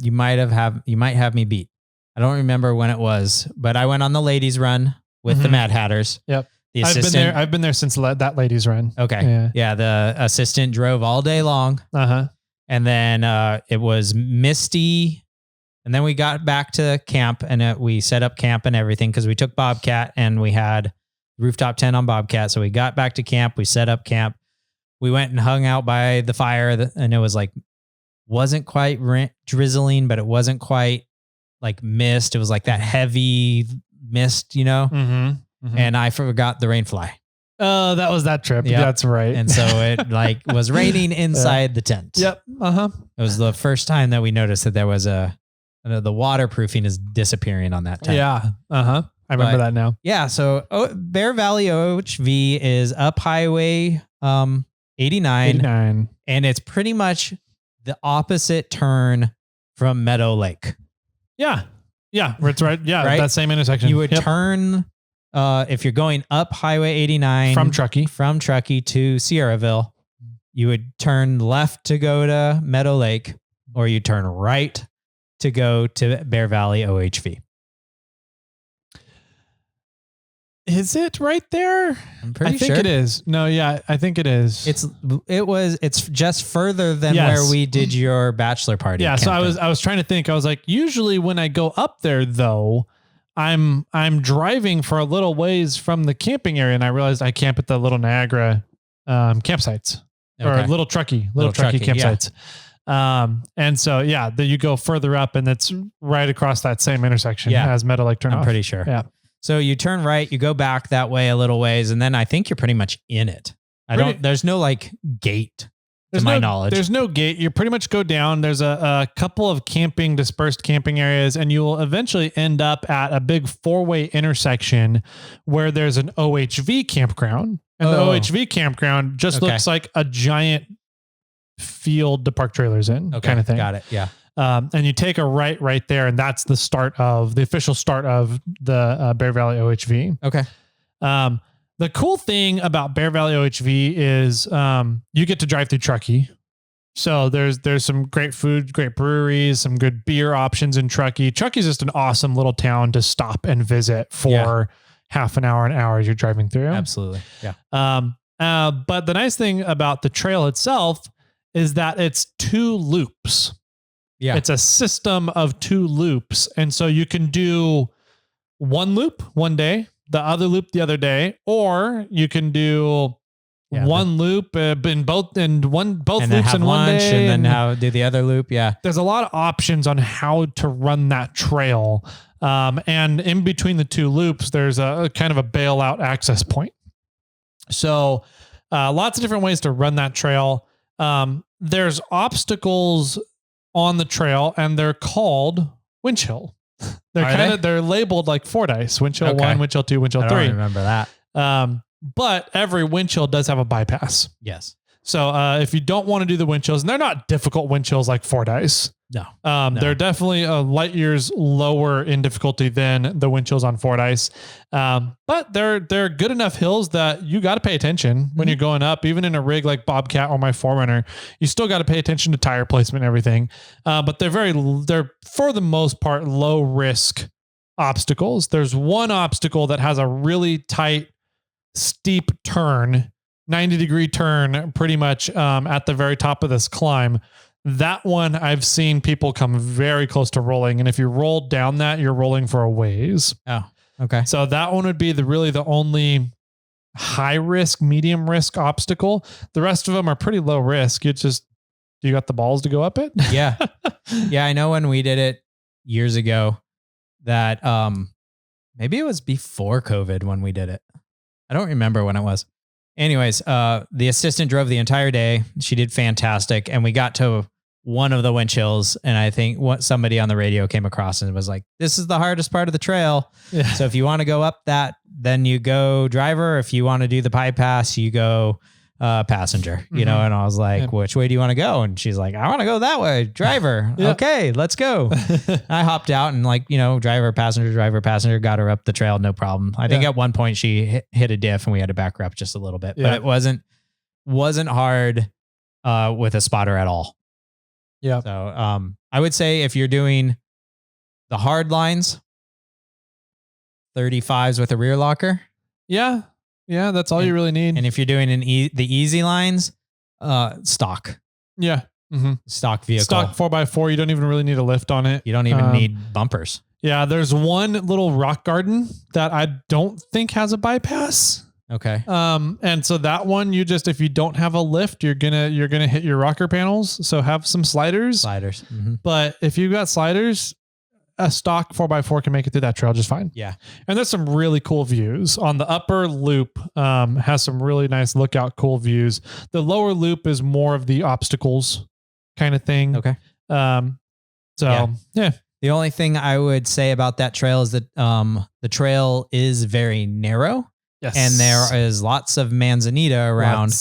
You might have me beat. I don't remember when it was, but I went on the ladies run with the Mad Hatters. Yep. I've been there since that ladies run. Okay. Yeah. The assistant drove all day long. And then it was misty. And then we got back to camp and we set up camp and everything because we took Bobcat and we had rooftop tent on Bobcat. So we got back to camp. We set up camp. We went and hung out by the fire and it was like, wasn't quite drizzling, but it wasn't quite like mist. It was like that heavy mist, and I forgot the rain fly. Oh, that was that trip. Yep. That's right. And so it like was raining inside the tent. Yep. It was the first time that we noticed that there was the waterproofing is disappearing on that tent. Yeah. I remember that now. Yeah. So Bear Valley OHV is up Highway 89. And it's pretty much the opposite turn from Meadow Lake. Yeah. Yeah. It's right. Yeah. Right? That same intersection. You would turn, if you're going up Highway 89 from Truckee to Sierraville, you would turn left to go to Meadow Lake, or you turn right to go to Bear Valley OHV. Is it right there? I'm pretty I think sure it is. No, yeah, I think it is. It's just further than where we did your bachelor party. Yeah. So I was trying to think. I was like, usually when I go up there though, I'm driving for a little ways from the camping area, and I realized I camp at the little Niagara campsites or little trucky campsites. Yeah. And so then you go further up, and it's right across that same intersection as Meadow Lake turn off. I'm pretty sure. Yeah. So you turn right, you go back that way a little ways, and then I think you're pretty much in it. There's no like gate to my knowledge. There's no gate. You pretty much go down. There's a couple of dispersed camping areas, and you will eventually end up at a big 4-way intersection where there's an OHV campground. And the OHV campground just looks like a giant field to park trailers in kind of thing. Got it. Yeah. And you take a right there, and that's the official start of the Bear Valley OHV. Okay. The cool thing about Bear Valley OHV is you get to drive through Truckee. So there's some great food, great breweries, some good beer options in Truckee. Truckee's just an awesome little town to stop and visit for half an hour as you're driving through. Absolutely. Yeah. But the nice thing about the trail itself is that it's 2 loops. Yeah. It's a system of 2 loops. And so you can do one loop one day, the other loop the other day, or you can do one loop in both loops in one day. And then do the other loop. Yeah. There's a lot of options on how to run that trail. And in between the 2 loops, there's a kind of a bailout access point. So lots of different ways to run that trail. There's obstacles on the trail, and they're called winch hill. They're labeled like Fordyce, winch hill 1, winch hill 2, winch hill 3. I don't remember that. But every winch hill does have a bypass. Yes. So if you don't want to do the winch hills, and they're not difficult winch hills like Fordyce. No. They're definitely light years lower in difficulty than the winch hills on Fordyce. But they're good enough hills that you got to pay attention when you're going up. Even in a rig like Bobcat or my 4Runner, you still got to pay attention to tire placement and everything. But they're for the most part low risk obstacles. There's one obstacle that has a really tight, steep turn, 90-degree turn, pretty much at the very top of this climb. That one I've seen people come very close to rolling. And if you roll down that, you're rolling for a ways. Oh, okay. So that one would be the only high risk, medium risk obstacle. The rest of them are pretty low risk. You got the balls to go up it? Yeah. Yeah. I know when we did it years ago that maybe it was before COVID when we did it. I don't remember when it was. Anyways, the assistant drove the entire day. She did fantastic. And we got to one of the winch hills, and I think somebody on the radio came across and was like, this is the hardest part of the trail. Yeah. So if you want to go up that, then you go driver. If you want to do the bypass, you go passenger, you know? And I was like, which way do you want to go? And she's like, I want to go that way, driver. Okay, let's go. I hopped out and driver, passenger, got her up the trail. No problem. I think at one point she hit a diff and we had to back her up just a little bit, but it wasn't hard with a spotter at all. Yeah. So I would say if you're doing the hard lines, 35s with a rear locker. Yeah. Yeah, that's all you really need. And if you're doing the easy lines, stock. Yeah. Mm-hmm. Stock vehicle. Stock 4x4. You don't even really need a lift on it. You don't even need bumpers. Yeah, there's one little rock garden that I don't think has a bypass. Okay. And so that one, if you don't have a lift, you're gonna hit your rocker panels. So have some sliders. Mm-hmm. But if you've got sliders, a stock 4x4 can make it through that trail just fine. Yeah. And there's some really cool views on the upper loop. Has some really nice lookout, cool views. The lower loop is more of the obstacles kind of thing. Okay. Yeah. The only thing I would say about that trail is that the trail is very narrow. Yes. And there is lots of manzanita around.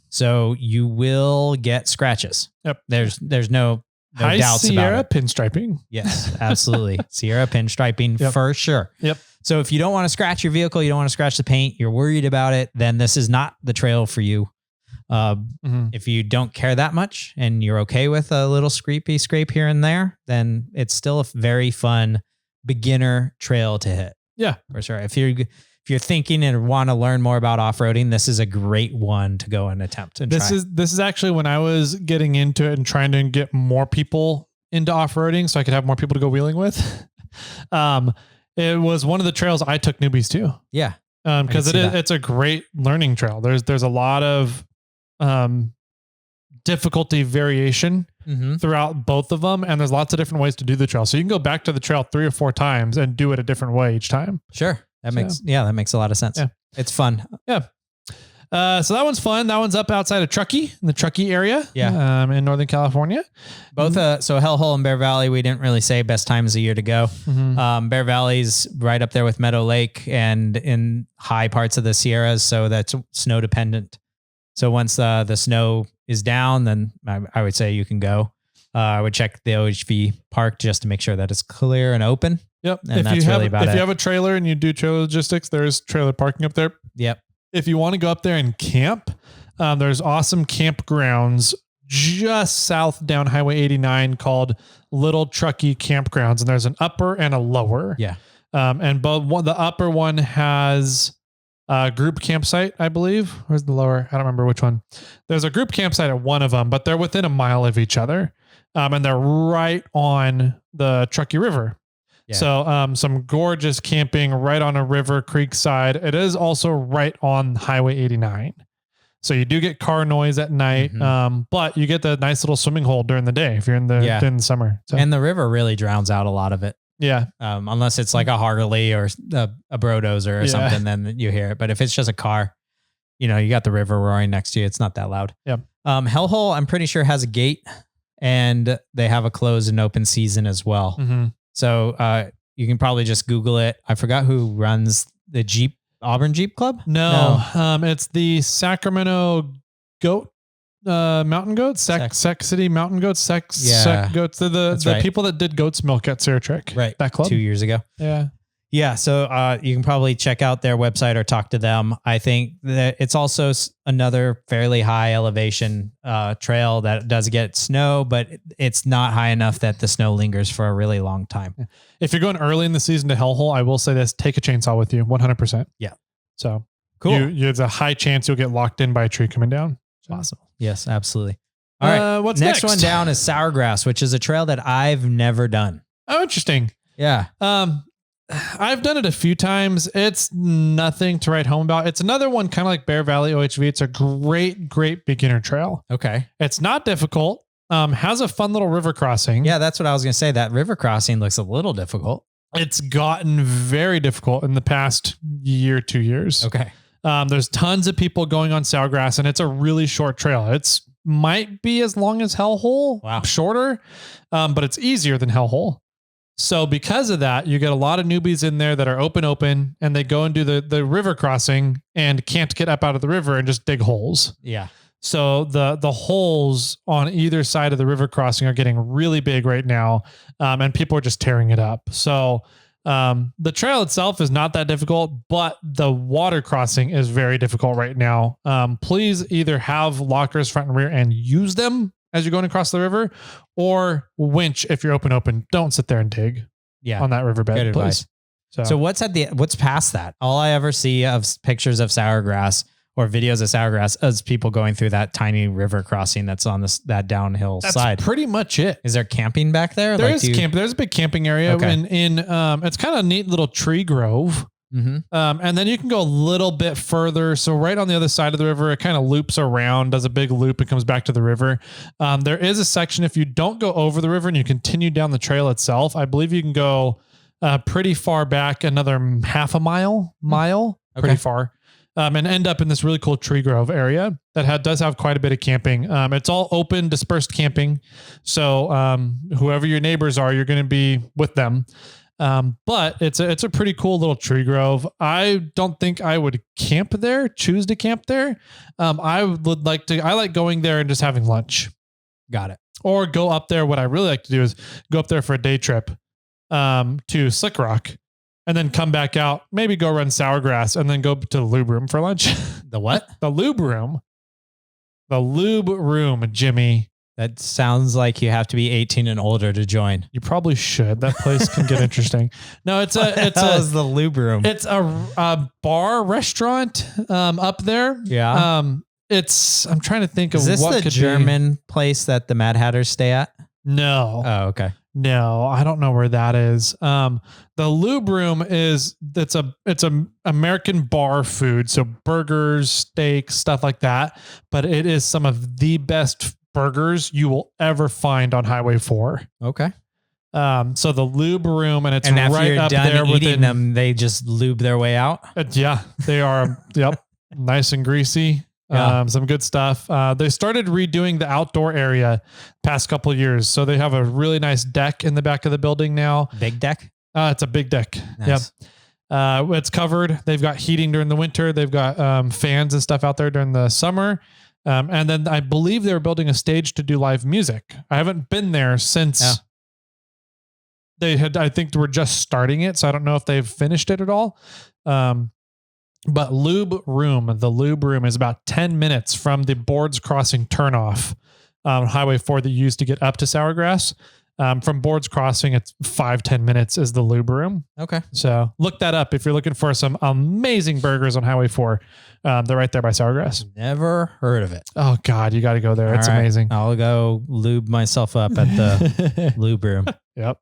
So you will get scratches. Yep. There's no High doubts Sierra about it. pinstriping. Yes, absolutely. Sierra pinstriping for sure. Yep. So if you don't want to scratch your vehicle, you don't want to scratch the paint, you're worried about it, then this is not the trail for you. If you don't care that much and you're okay with a little scrape here and there, then it's still a very fun beginner trail to hit. Yeah, for sure. If you're if you're thinking and want to learn more about off-roading, this is a great one to go and attempt and this try. This is actually when I was getting into it and trying to get more people into off-roading so I could have more people to go wheeling with. It was one of the trails I took newbies to. Yeah. Because it's a great learning trail. There's a lot of difficulty variation throughout both of them, and there's lots of different ways to do the trail. So you can go back to the trail 3 or 4 times and do it a different way each time. Sure. That makes a lot of sense. Yeah. It's fun. Yeah. So that one's fun. That one's up outside of Truckee, in the Truckee area. Yeah. In Northern California. Both so Hellhole and Bear Valley, we didn't really say best times of year to go. Bear Valley's right up there with Meadow Lake and in high parts of the Sierras, so that's snow dependent. So once the snow is down, then I would say you can go. I would check the OHV park just to make sure that it's clear and open. Yep. And if you have a trailer and you do trailer logistics, there's trailer parking up there. Yep. If you want to go up there and camp, there's awesome campgrounds just south down Highway 89 called Little Truckee Campgrounds. And there's an upper and a lower. Yeah. And the upper one has a group campsite, I believe. Where's the lower? I don't remember which one. There's a group campsite at one of them, but they're within a mile of each other. And they're right on the Truckee River. Yeah. So some gorgeous camping right on a river creek side. It is also right on Highway 89. So you do get car noise at night, but you get the nice little swimming hole during the day if you're in the summer. So. And the river really drowns out a lot of it. Yeah. Unless it's like a Harley or a Brodozer or something, then you hear it. But if it's just a car, you got the river roaring next to you. It's not that loud. Yeah. Hellhole, I'm pretty sure has a gate, and they have a closed and open season as well. So you can probably just Google it. I forgot who runs the Auburn Jeep Club. No. It's the Sacramento Mountain Goats, Sac City Mountain Goats, Sac Goats. They're the people that did goat's milk at SnailTrail4x4. Right. That club 2 years ago. Yeah. Yeah. So you can probably check out their website or talk to them. I think that it's also another fairly high elevation trail that does get snow, but it's not high enough that the snow lingers for a really long time. If you're going early in the season to Hellhole, I will say this, take a chainsaw with you 100%. Yeah. So cool. There's a high chance you'll get locked in by a tree coming down. So. Awesome. Yes, absolutely. All right. What's next one down is Sourgrass, which is a trail that I've never done. Oh, interesting. Yeah. I've done it a few times. It's nothing to write home about. It's another one kind of like Bear Valley OHV. It's a great beginner trail. Okay. It's not difficult. Has a fun little river crossing. Yeah, that's what I was going to say. That river crossing looks a little difficult. It's gotten very difficult in the past 2 years. Okay. There's tons of people going on Sourgrass, and it's a really short trail. It's might be as long as Hellhole. Wow. Shorter, but it's easier than Hellhole. So because of that, you get a lot of newbies in there that are open, and they go and do the river crossing and can't get up out of the river and just dig holes. Yeah. So the holes on either side of the river crossing are getting really big right now, and people are just tearing it up. So the trail itself is not that difficult, but the water crossing is very difficult right now. Please either have lockers front and rear and use them as you're going across the river, or winch if you're open. Don't sit there and dig on that riverbed. Good advice. So what's past that? All I ever see of pictures of Sourgrass or videos of Sourgrass is people going through that tiny river crossing that's on that downhill side. That's pretty much it. Is there camping back there? There's a big camping area. Okay. It's kind of a neat little tree grove. And then you can go a little bit further. So right on the other side of the river, it kind of loops around, does a big loop, and comes back to the river. There is a section, if you don't go over the river and you continue down the trail itself, I believe you can go pretty far back, another half a mile, pretty far, and end up in this really cool tree grove area that does have quite a bit of camping. It's all open, dispersed camping. So whoever your neighbors are, you're going to be with them. But it's a pretty cool little tree grove. I don't think I would choose to camp there. I like going there and just having lunch. Got it. Or go up there. What I really like to do is go up there for a day trip, to Slick Rock, and then come back out, maybe go run Sourgrass, and then go to the lube room for lunch. The what? The lube room. The lube room, Jimmy. That sounds like you have to be 18 and older to join. You probably should. That place can get interesting. No, it's the lube room. It's a bar restaurant up there. Yeah. I'm trying to think Is of this what the could German place that the Mad Hatters stay at? No. Oh, okay. No, I don't know where that is. The lube room it's a American bar food, so burgers, steaks, stuff like that. But it is some of the best burgers you will ever find on Highway 4. Okay. So the lube room, and it's and after right you're up done there eating within them, they just lube their way out. Yeah, they are. Yep, nice and greasy. Yeah. Some good stuff. They started redoing the outdoor area past couple of years. So they have a really nice deck in the back of the building now. Big deck? It's a big deck. Nice. Yep. It's covered. They've got heating during the winter. They've got fans and stuff out there during the summer. And then I believe they were building a stage to do live music. I haven't been there since they had, I think they were just starting it. So I don't know if they've finished it at all. But the lube room is about 10 minutes from the Boards Crossing turnoff on Highway 4 that you used to get up to Sourgrass. From Boards Crossing, it's 5-10 minutes is the lube room. Okay. So look that up if you're looking for some amazing burgers on Highway 4. They're right there by Sourgrass. Never heard of it. Oh God, you got to go there. It's All right. amazing. I'll go lube myself up at the lube room. Yep.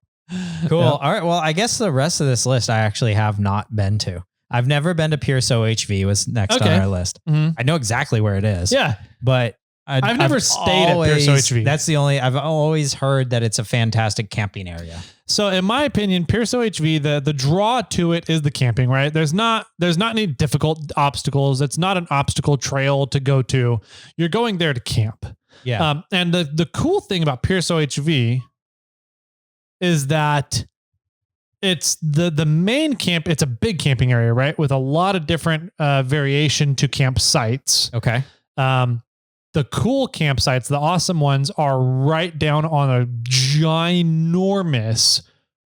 Cool. Yep. All right. Well, I guess the rest of this list I actually have not been to. I've never been to Pierce OHV was next on our list. Mm-hmm. I know exactly where it is. Yeah. But I've never stayed at Pierce OHV. That's the only, I've always heard that it's a fantastic camping area. So in my opinion, Pierce OHV, the draw to it is the camping, right? There's not any difficult obstacles. It's not an obstacle trail to go to. You're going there to camp. Yeah. And the cool thing about Pierce OHV is that it's the main camp. It's a big camping area, right? With a lot of different variation to campsites. Okay. The cool campsites, the awesome ones, are right down on a ginormous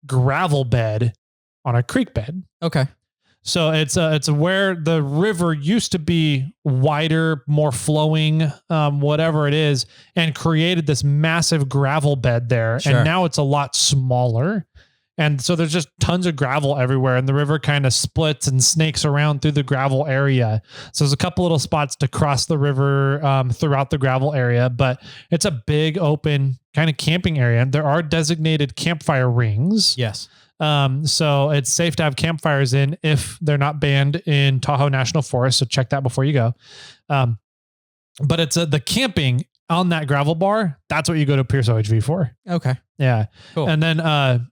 gravel bed on a creek bed. Okay. So it's where the river used to be wider, more flowing, whatever it is, and created this massive gravel bed there. Sure. And now it's a lot smaller. And so there's just tons of gravel everywhere, and the river kind of splits and snakes around through the gravel area. So there's a couple little spots to cross the river throughout the gravel area, but it's a big open kind of camping area. And there are designated campfire rings. Yes. So it's safe to have campfires in if they're not banned in Tahoe National Forest. So check that before you go. But it's the camping on that gravel bar. That's what you go to Pierce OHV for. Okay. Yeah. Cool. And then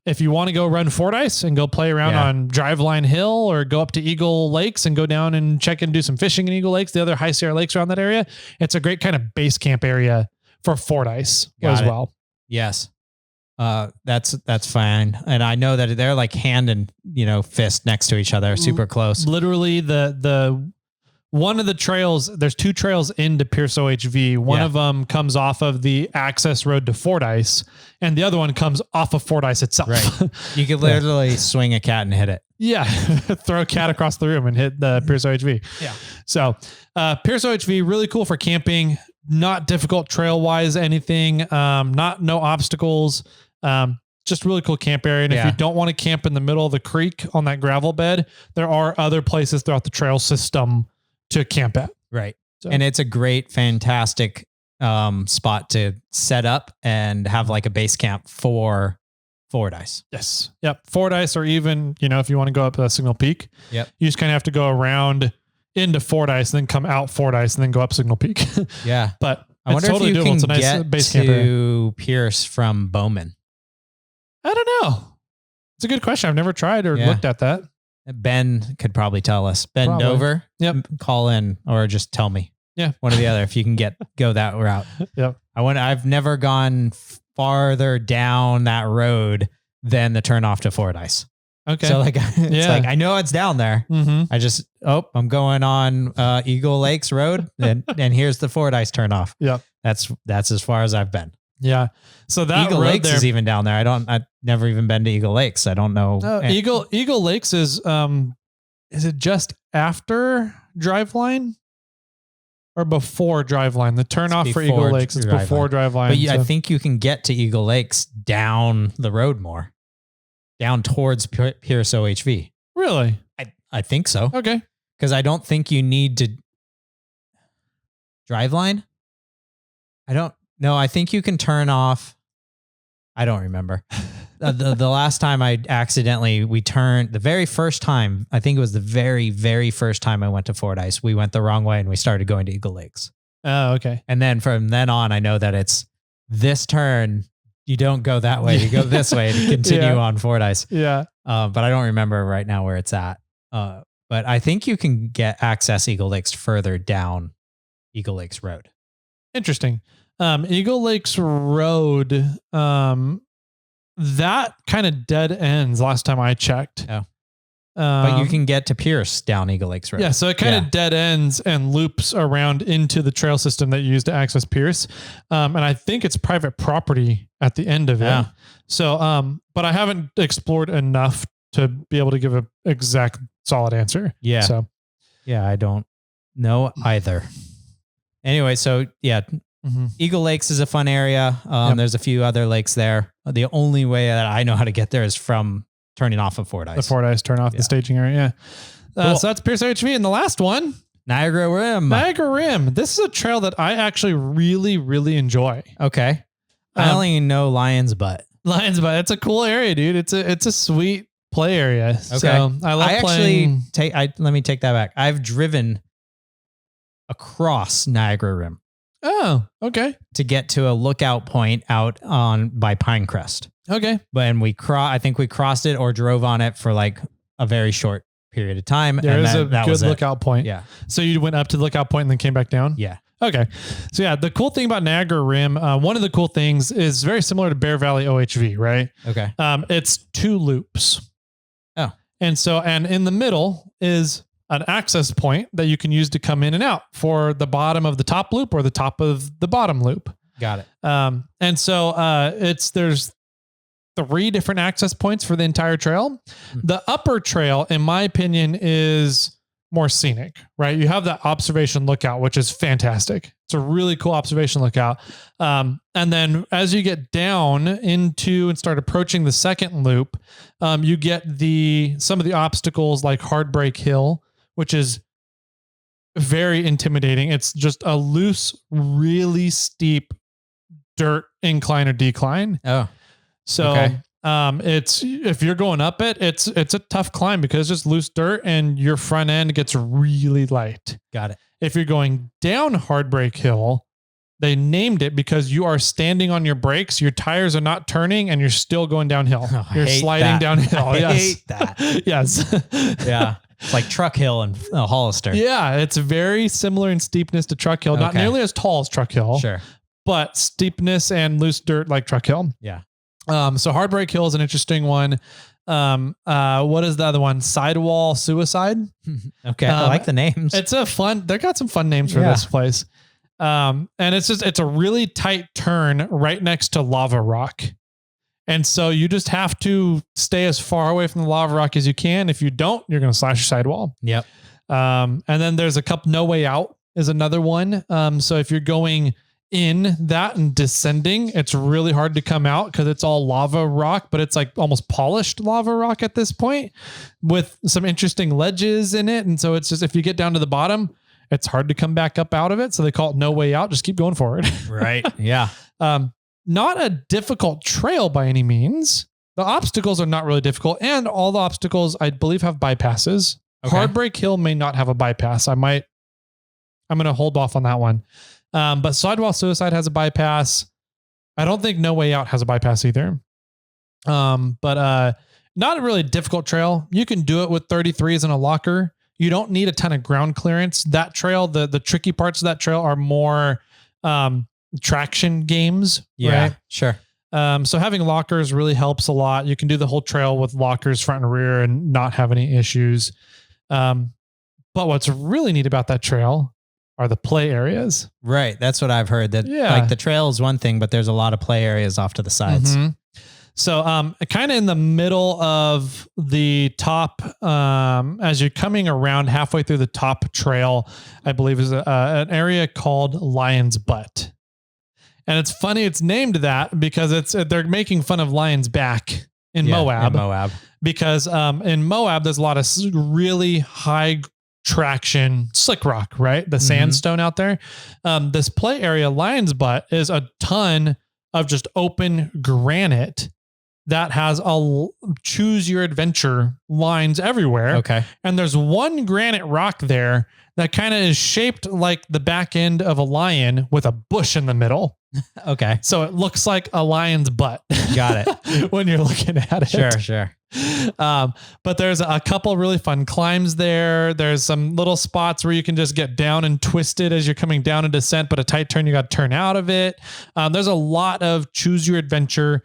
if you want to go run Fordyce and go play around on Driveline Hill or go up to Eagle Lakes and go down and check and do some fishing in Eagle Lakes, the other High Sierra Lakes around that area, it's a great kind of base camp area for Fordyce as well. Yes. That's fine. And I know that they're like hand and, fist next to each other, super close. Literally the one of the trails, there's two trails into Pierce OHV. One of them comes off of the access road to Fordyce, and the other one comes off of Fordyce itself. Right. You could literally swing a cat and hit it. Yeah. Throw a cat across the room and hit the Pierce OHV. Yeah. So Pierce OHV, really cool for camping, not difficult trail wise, anything, no obstacles, just really cool camp area. And if you don't want to camp in the middle of the creek on that gravel bed, there are other places throughout the trail system to camp at. Right. So. And it's a great, fantastic spot to set up and have like a base camp for Fordyce. Yes. Yep. Fordyce, or even, if you want to go up Signal Peak, you just kind of have to go around into Fordyce and then come out Fordyce and then go up Signal Peak. Yeah. But I wonder totally if you doable. can It's a nice get base camp area. to Pierce from Bowman. I don't know. It's a good question. I've never tried or looked at that. Ben could probably tell us. Ben Probably. Dover. Yep. Call in or just tell me. Yeah. One or the other if you can go that route. Yep. I've never gone farther down that road than the turnoff to Fordyce. Okay. So it's like I know it's down there. Mm-hmm. I just I'm going on Eagle Lakes Road and here's the Fordyce turnoff. Yeah. That's as far as I've been. Yeah. So that Eagle road Lakes there, is even down there. I've never even been to Eagle Lakes. I don't know. Eagle Lakes is it just after Driveline? or before Driveline? The turnoff for before Eagle Lakes is before Driveline. But I think you can get to Eagle Lakes down the road more, down towards Pierce OHV. Really? I think so. Okay. Because I don't think you need to Driveline. I don't know. I think you can turn off. I don't remember. The last time we turned, the very first time, I think it was the very, very first time I went to Fordyce, we went the wrong way and we started going to Eagle Lakes. Oh, okay. And then from then on, I know that it's this turn. You don't go that way. You go this way to continue on Fordyce. Yeah. But I don't remember right now where it's at. But I think you can access Eagle Lakes further down Eagle Lakes Road. Interesting. Eagle Lakes Road, that kind of dead ends last time I checked. Oh. But you can get to Pierce down Eagle Lakes Road. Yeah, so it kind of dead ends and loops around into the trail system that you use to access Pierce. And I think it's private property at the end of it. Yeah. So, but I haven't explored enough to be able to give an exact solid answer. Yeah. So, yeah, I don't know either. Anyway, so Eagle Lakes is a fun area. There's a few other lakes there. The only way that I know how to get there is from turning off of Fordyce. The Fordyce turn off the staging area. Yeah. Cool. So that's Pierce HV. And the last one, Niagara Rim. Niagara Rim. This is a trail that I actually really, really enjoy. Okay. I only know Lion's Butt. Lion's Butt. It's a cool area, dude. It's a sweet play area. Okay. So I love playing. Let me take that back. I've driven across Niagara Rim. Oh, okay. To get to a lookout point out by Pinecrest. Okay. When I think we crossed it or drove on it for like a very short period of time. There is a good lookout point. Yeah. So you went up to the lookout point and then came back down? Yeah. Okay. So yeah, the cool thing about Niagara Rim, one of the cool things is very similar to Bear Valley OHV, right? Okay. It's 2 loops. Oh. And in the middle is an access point that you can use to come in and out for the bottom of the top loop or the top of the bottom loop. Got it. And so there's 3 different access points for the entire trail. The upper trail, in my opinion, is more scenic, right? You have that observation lookout, which is fantastic. It's a really cool observation lookout. And then as you get down into and start approaching the second loop, you get some of the obstacles like Heartbreak Hill, which is very intimidating. It's just a loose, really steep dirt incline or decline. Oh, so okay. It's if you're going up it, it's a tough climb because it's just loose dirt and your front end gets really light. Got it. If you're going down Heartbreak Hill, they named it because you are standing on your brakes, your tires are not turning, and you're still going downhill. Oh, you're sliding downhill. I hate that. Yes. Yeah. It's like Truck Hill and Hollister. Yeah, it's very similar in steepness to Truck Hill. Not nearly as tall as Truck Hill. Sure. But steepness and loose dirt like Truck Hill. Yeah. So Heartbreak Hill is an interesting one. What is the other one? Sidewall Suicide. Okay. I like the names. It's they got some fun names for this place. And it's a really tight turn right next to lava rock. And so you just have to stay as far away from the lava rock as you can. If you don't, you're going to slash your sidewall. Yep. And then there's a couple, No Way Out is another one. So if you're going in that and descending, it's really hard to come out because it's all lava rock, but it's like almost polished lava rock at this point with some interesting ledges in it. And so it's just, if you get down to the bottom, it's hard to come back up out of it. So they call it No Way Out. Just keep going forward. Right. Yeah. Not a difficult trail by any means. The obstacles are not really difficult. And all the obstacles, I believe, have bypasses. Okay. Heartbreak Hill may not have a bypass. I'm going to hold off on that one. But Sidewall Suicide has a bypass. I don't think No Way Out has a bypass either. But not a really difficult trail. You can do it with 33s and a locker. You don't need a ton of ground clearance. That trail, the tricky parts of that trail are more traction games. Yeah, right? Sure. So having lockers really helps a lot. You can do the whole trail with lockers front and rear and not have any issues. But what's really neat about that trail are the play areas. Right. That's what I've heard. That like the trail is one thing, but there's a lot of play areas off to the sides. Mm-hmm. So kind of in the middle of the top, as you're coming around halfway through the top trail, I believe is an area called Lion's Butt. And it's funny, it's named that because they're making fun of Lion's Back in Moab. In Moab. Because in Moab, there's a lot of really high traction slick rock, right? The sandstone out there. This play area, Lion's Butt, is a ton of just open granite that has a choose your adventure lines everywhere. Okay. And there's one granite rock there that kind of is shaped like the back end of a lion with a bush in the middle. Okay. So it looks like a lion's butt. Got it. When you're looking at it. Sure. But there's a couple really fun climbs there. There's some little spots where you can just get down and twisted as you're coming down a descent, but a tight turn, you got to turn out of it. There's a lot of choose your adventure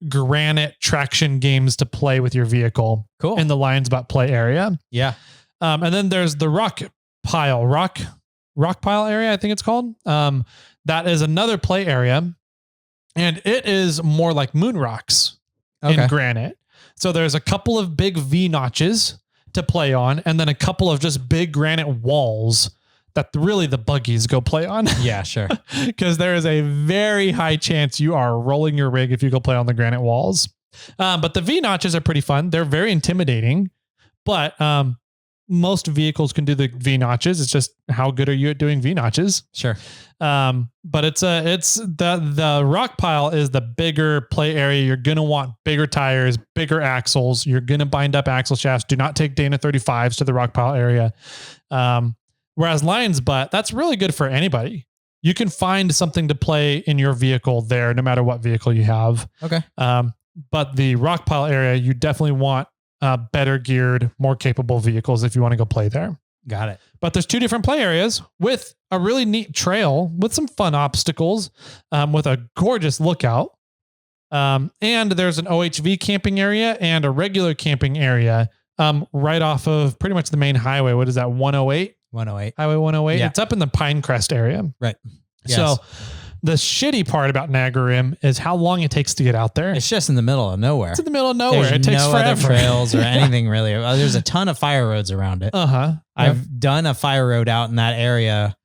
granite traction games to play with your vehicle. Cool. In the Lion's Butt play area. Yeah. And then there's the rock pile area, I think it's called. That is another play area, and it is more like moon rocks in granite. So there's a couple of big V notches to play on, and then a couple of just big granite walls that really the buggies go play on. Yeah, sure. Because there is a very high chance you are rolling your rig if you go play on the granite walls. But the V notches are pretty fun. They're very intimidating, but most vehicles can do the V notches. It's just how good are you at doing V notches? Sure. But it's the rock pile is the bigger play area. You're going to want bigger tires, bigger axles. You're going to bind up axle shafts. Do not take Dana 35s to the rock pile area. Whereas Lion's Butt, that's really good for anybody. You can find something to play in your vehicle there, no matter what vehicle you have. Okay. But the rock pile area, you definitely want better geared, more capable vehicles if you want to go play there. Got it. But there's two different play areas with a really neat trail with some fun obstacles, with a gorgeous lookout. And there's an OHV camping area and a regular camping area right off of pretty much the main highway. What is that? 108? 108. Highway 108. Yeah. It's up in the Pinecrest area. Right. Yes. So the shitty part about Niagara Rim is how long it takes to get out there. It's just in the middle of nowhere. It's in the middle of nowhere. There's It takes no forever. other trails or anything really. There's a ton of fire roads around it. I've done a fire road out in that area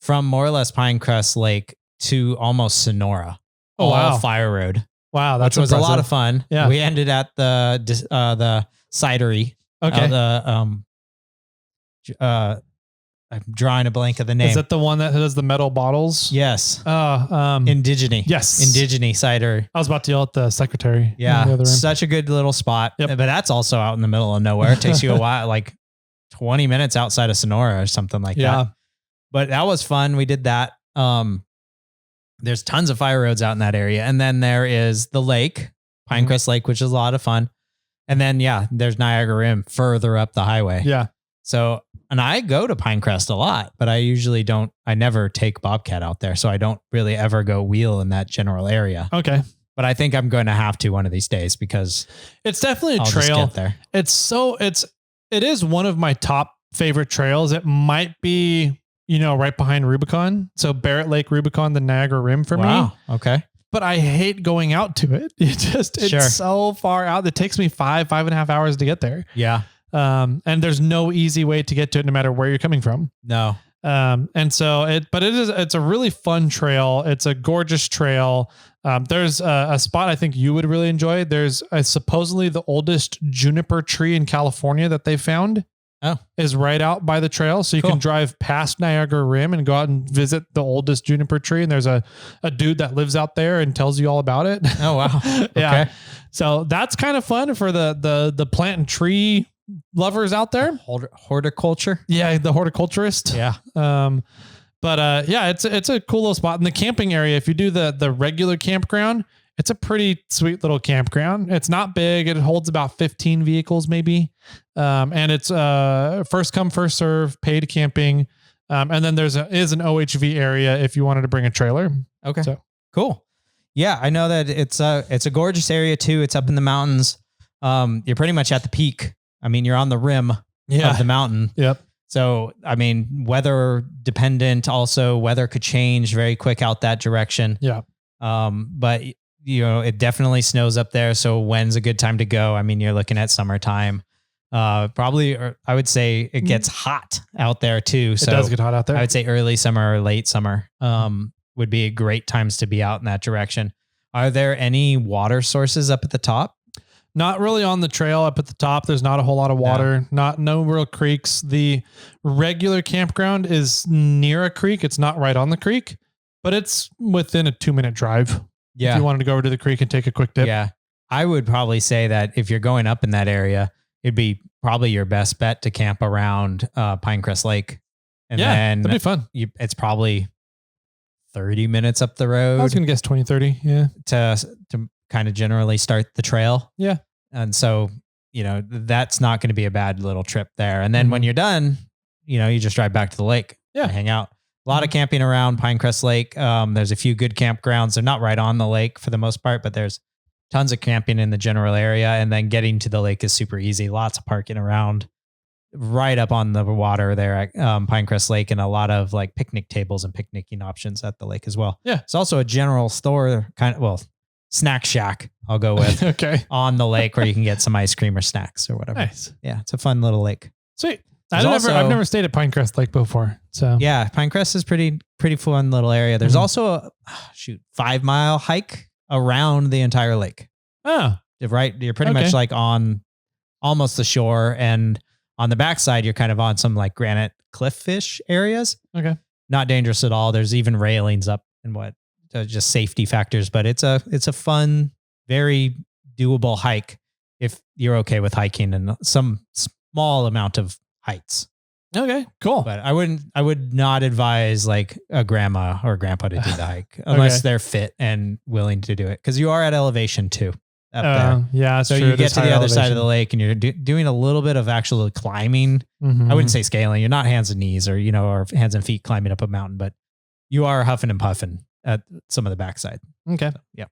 from more or less Pinecrest Lake to almost Sonora. Oh, wow. Fire road. Wow. That's which was impressive. a lot of fun. Yeah. We ended at the cidery. Okay. I'm drawing a blank of the name. Is that the one that does the metal bottles? Yes. Indigeny. Yes. Indigeny cider. I was about to yell at the secretary. Yeah. In the other room. Such a good little spot. Yep. But that's also out in the middle of nowhere. It takes you a while, like 20 minutes outside of Sonora or something like that. But that was fun. We did that. There's tons of fire roads out in that area. And then there is the lake, Pinecrest Lake, which is a lot of fun. And then, there's Niagara Rim further up the highway. Yeah. So, and I go to Pinecrest a lot, but I never take Bobcat out there. So I don't really ever go wheel in that general area. Okay. But I think I'm going to have to one of these days because it's definitely a I'll trail. Just get there. It is one of my top favorite trails. It might be, right behind Rubicon. So Barrett Lake, Rubicon, the Niagara Rim for me. Okay. But I hate going out to it. It's so far out. It takes me 5.5 hours to get there. Yeah. And there's no easy way to get to it no matter where you're coming from. No. It's a really fun trail. It's a gorgeous trail. There's a spot I think you would really enjoy. There's supposedly the oldest juniper tree in California that they found. Oh, is right out by the trail. So you can drive past Niagara Rim and go out and visit the oldest juniper tree. And there's a dude that lives out there and tells you all about it. Oh, wow. Yeah. Okay. So that's kind of fun for the plant and tree lovers out there. Horticulture. Yeah. The horticulturist. Yeah. It's a cool little spot in the camping area. If you do the regular campground, it's a pretty sweet little campground. It's not big. It holds about 15 vehicles maybe. And it's first come, first serve, paid camping. And then is an OHV area if you wanted to bring a trailer. Okay. So cool. Yeah, I know that it's a gorgeous area too. It's up in the mountains. You're pretty much at the peak. I mean, you're on the rim of the mountain. Yep. So, I mean, weather dependent. Also, weather could change very quick out that direction. Yeah. But it definitely snows up there. So when's a good time to go? I mean, you're looking at summertime. Probably, or I would say it gets hot out there too. So it does get hot out there. I would say early summer or late summer would be great times to be out in that direction. Are there any water sources up at the top? Not really on the trail up at the top. There's not a whole lot of water, no real creeks. The regular campground is near a creek. It's not right on the creek, but it's within a 2-minute drive. Yeah. If you wanted to go over to the creek and take a quick dip. Yeah. I would probably say that if you're going up in that area, it'd be probably your best bet to camp around Pinecrest Lake. And then that'd be fun. It's probably 30 minutes up the road. I was going to guess 20, 30. Yeah. To kind of generally start the trail. Yeah. And so, that's not going to be a bad little trip there. And then when you're done, you just drive back to the lake. Yeah. And hang out. A lot of camping around Pinecrest Lake. There's a few good campgrounds. They're not right on the lake for the most part, but there's tons of camping in the general area. And then getting to the lake is super easy. Lots of parking around right up on the water there at Pinecrest Lake, and a lot of like picnic tables and picnicking options at the lake as well. Yeah. It's also a general store snack shack, I'll go with. Okay. On the lake where you can get some ice cream or snacks or whatever. Nice. Yeah. It's a fun little lake. Sweet. There's I've never stayed at Pinecrest Lake before. So yeah, Pinecrest is pretty fun little area. There's also a 5-mile hike around the entire lake. Oh, Right. You're pretty much like on almost the shore, and on the backside, you're kind of on some like granite cliff-ish areas. Okay. Not dangerous at all. There's even railings up and just safety factors, but it's a fun, very doable hike if you're okay with hiking and some small amount of heights. Okay, cool. But I would not advise like a grandma or grandpa to do the hike unless they're fit and willing to do it. Cause you are at elevation too up there. Yeah. So true. you get to the other side of the lake and you're doing a little bit of actual climbing. Mm-hmm. I wouldn't say scaling. You're not hands and knees or hands and feet climbing up a mountain, but you are huffing and puffing at some of the backside. Okay. So, yeah.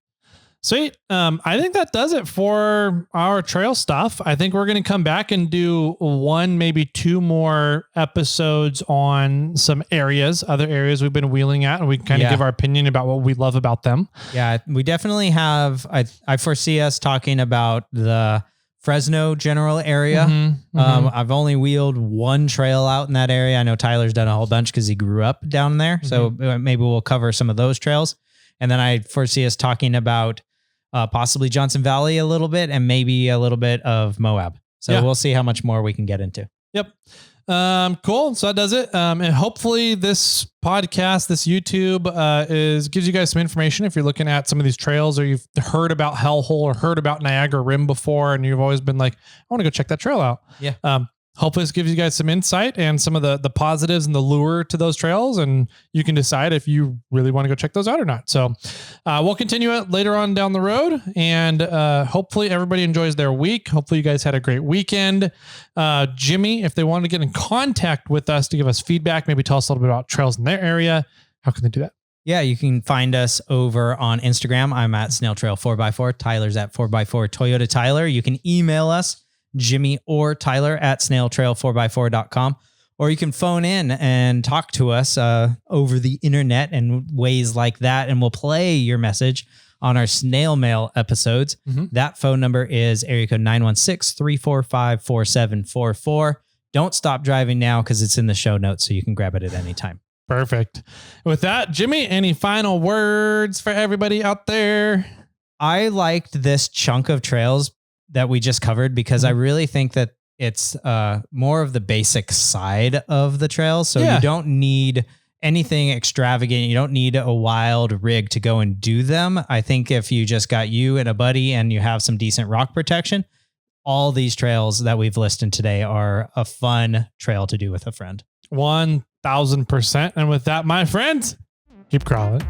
Sweet. I think that does it for our trail stuff. I think we're going to come back and do 1, maybe 2 more episodes on some other areas we've been wheeling at, and we can kind of give our opinion about what we love about them. Yeah, we definitely have. I foresee us talking about the Fresno general area. I've only wheeled 1 trail out in that area. I know Tyler's done a whole bunch because he grew up down there. So maybe we'll cover some of those trails. And then I foresee us talking about possibly Johnson Valley a little bit, and maybe a little bit of Moab. So we'll see how much more we can get into. Yep. Cool. So that does it. And hopefully this podcast, this YouTube, gives you guys some information. If you're looking at some of these trails, or you've heard about Hellhole or heard about Niagra Rim before, and you've always been like, I want to go check that trail out. Yeah. Hopefully this gives you guys some insight and some of the positives and the lure to those trails, and you can decide if you really want to go check those out or not. So we'll continue it later on down the road, and hopefully everybody enjoys their week. Hopefully you guys had a great weekend. Jimmy, if they want to get in contact with us to give us feedback, maybe tell us a little bit about trails in their area, how can they do that? Yeah, you can find us over on Instagram. I'm at SnailTrail4x4. Tyler's at 4x4 Toyota Tyler. You can email us, Jimmy or Tyler, at SnailTrail4x4.com, or you can phone in and talk to us over the internet and ways like that, and we'll play your message on our snail mail episodes. That phone number is area code 916-345-4744. Don't stop driving now because it's in the show notes, so you can grab it at any time. Perfect. With that, Jimmy, any final words for everybody out there? I liked this chunk of trails that we just covered because I really think that it's more of the basic side of the trails. So you don't need anything extravagant. You don't need a wild rig to go and do them. I think if you just got you and a buddy and you have some decent rock protection, all these trails that we've listed today are a fun trail to do with a friend. 1000%. And with that, my friends, keep crawling.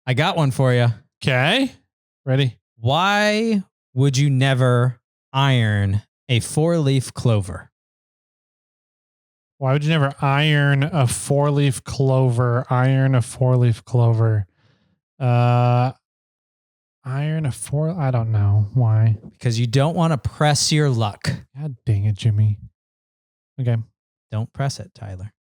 I got one for you. Okay. Ready? Why would you never iron a 4-leaf clover? Why would you never iron a 4-leaf clover? Iron a 4-leaf clover. Iron a 4. I don't know why. Because you don't want to press your luck. God dang it, Jimmy. Okay. Don't press it, Tyler.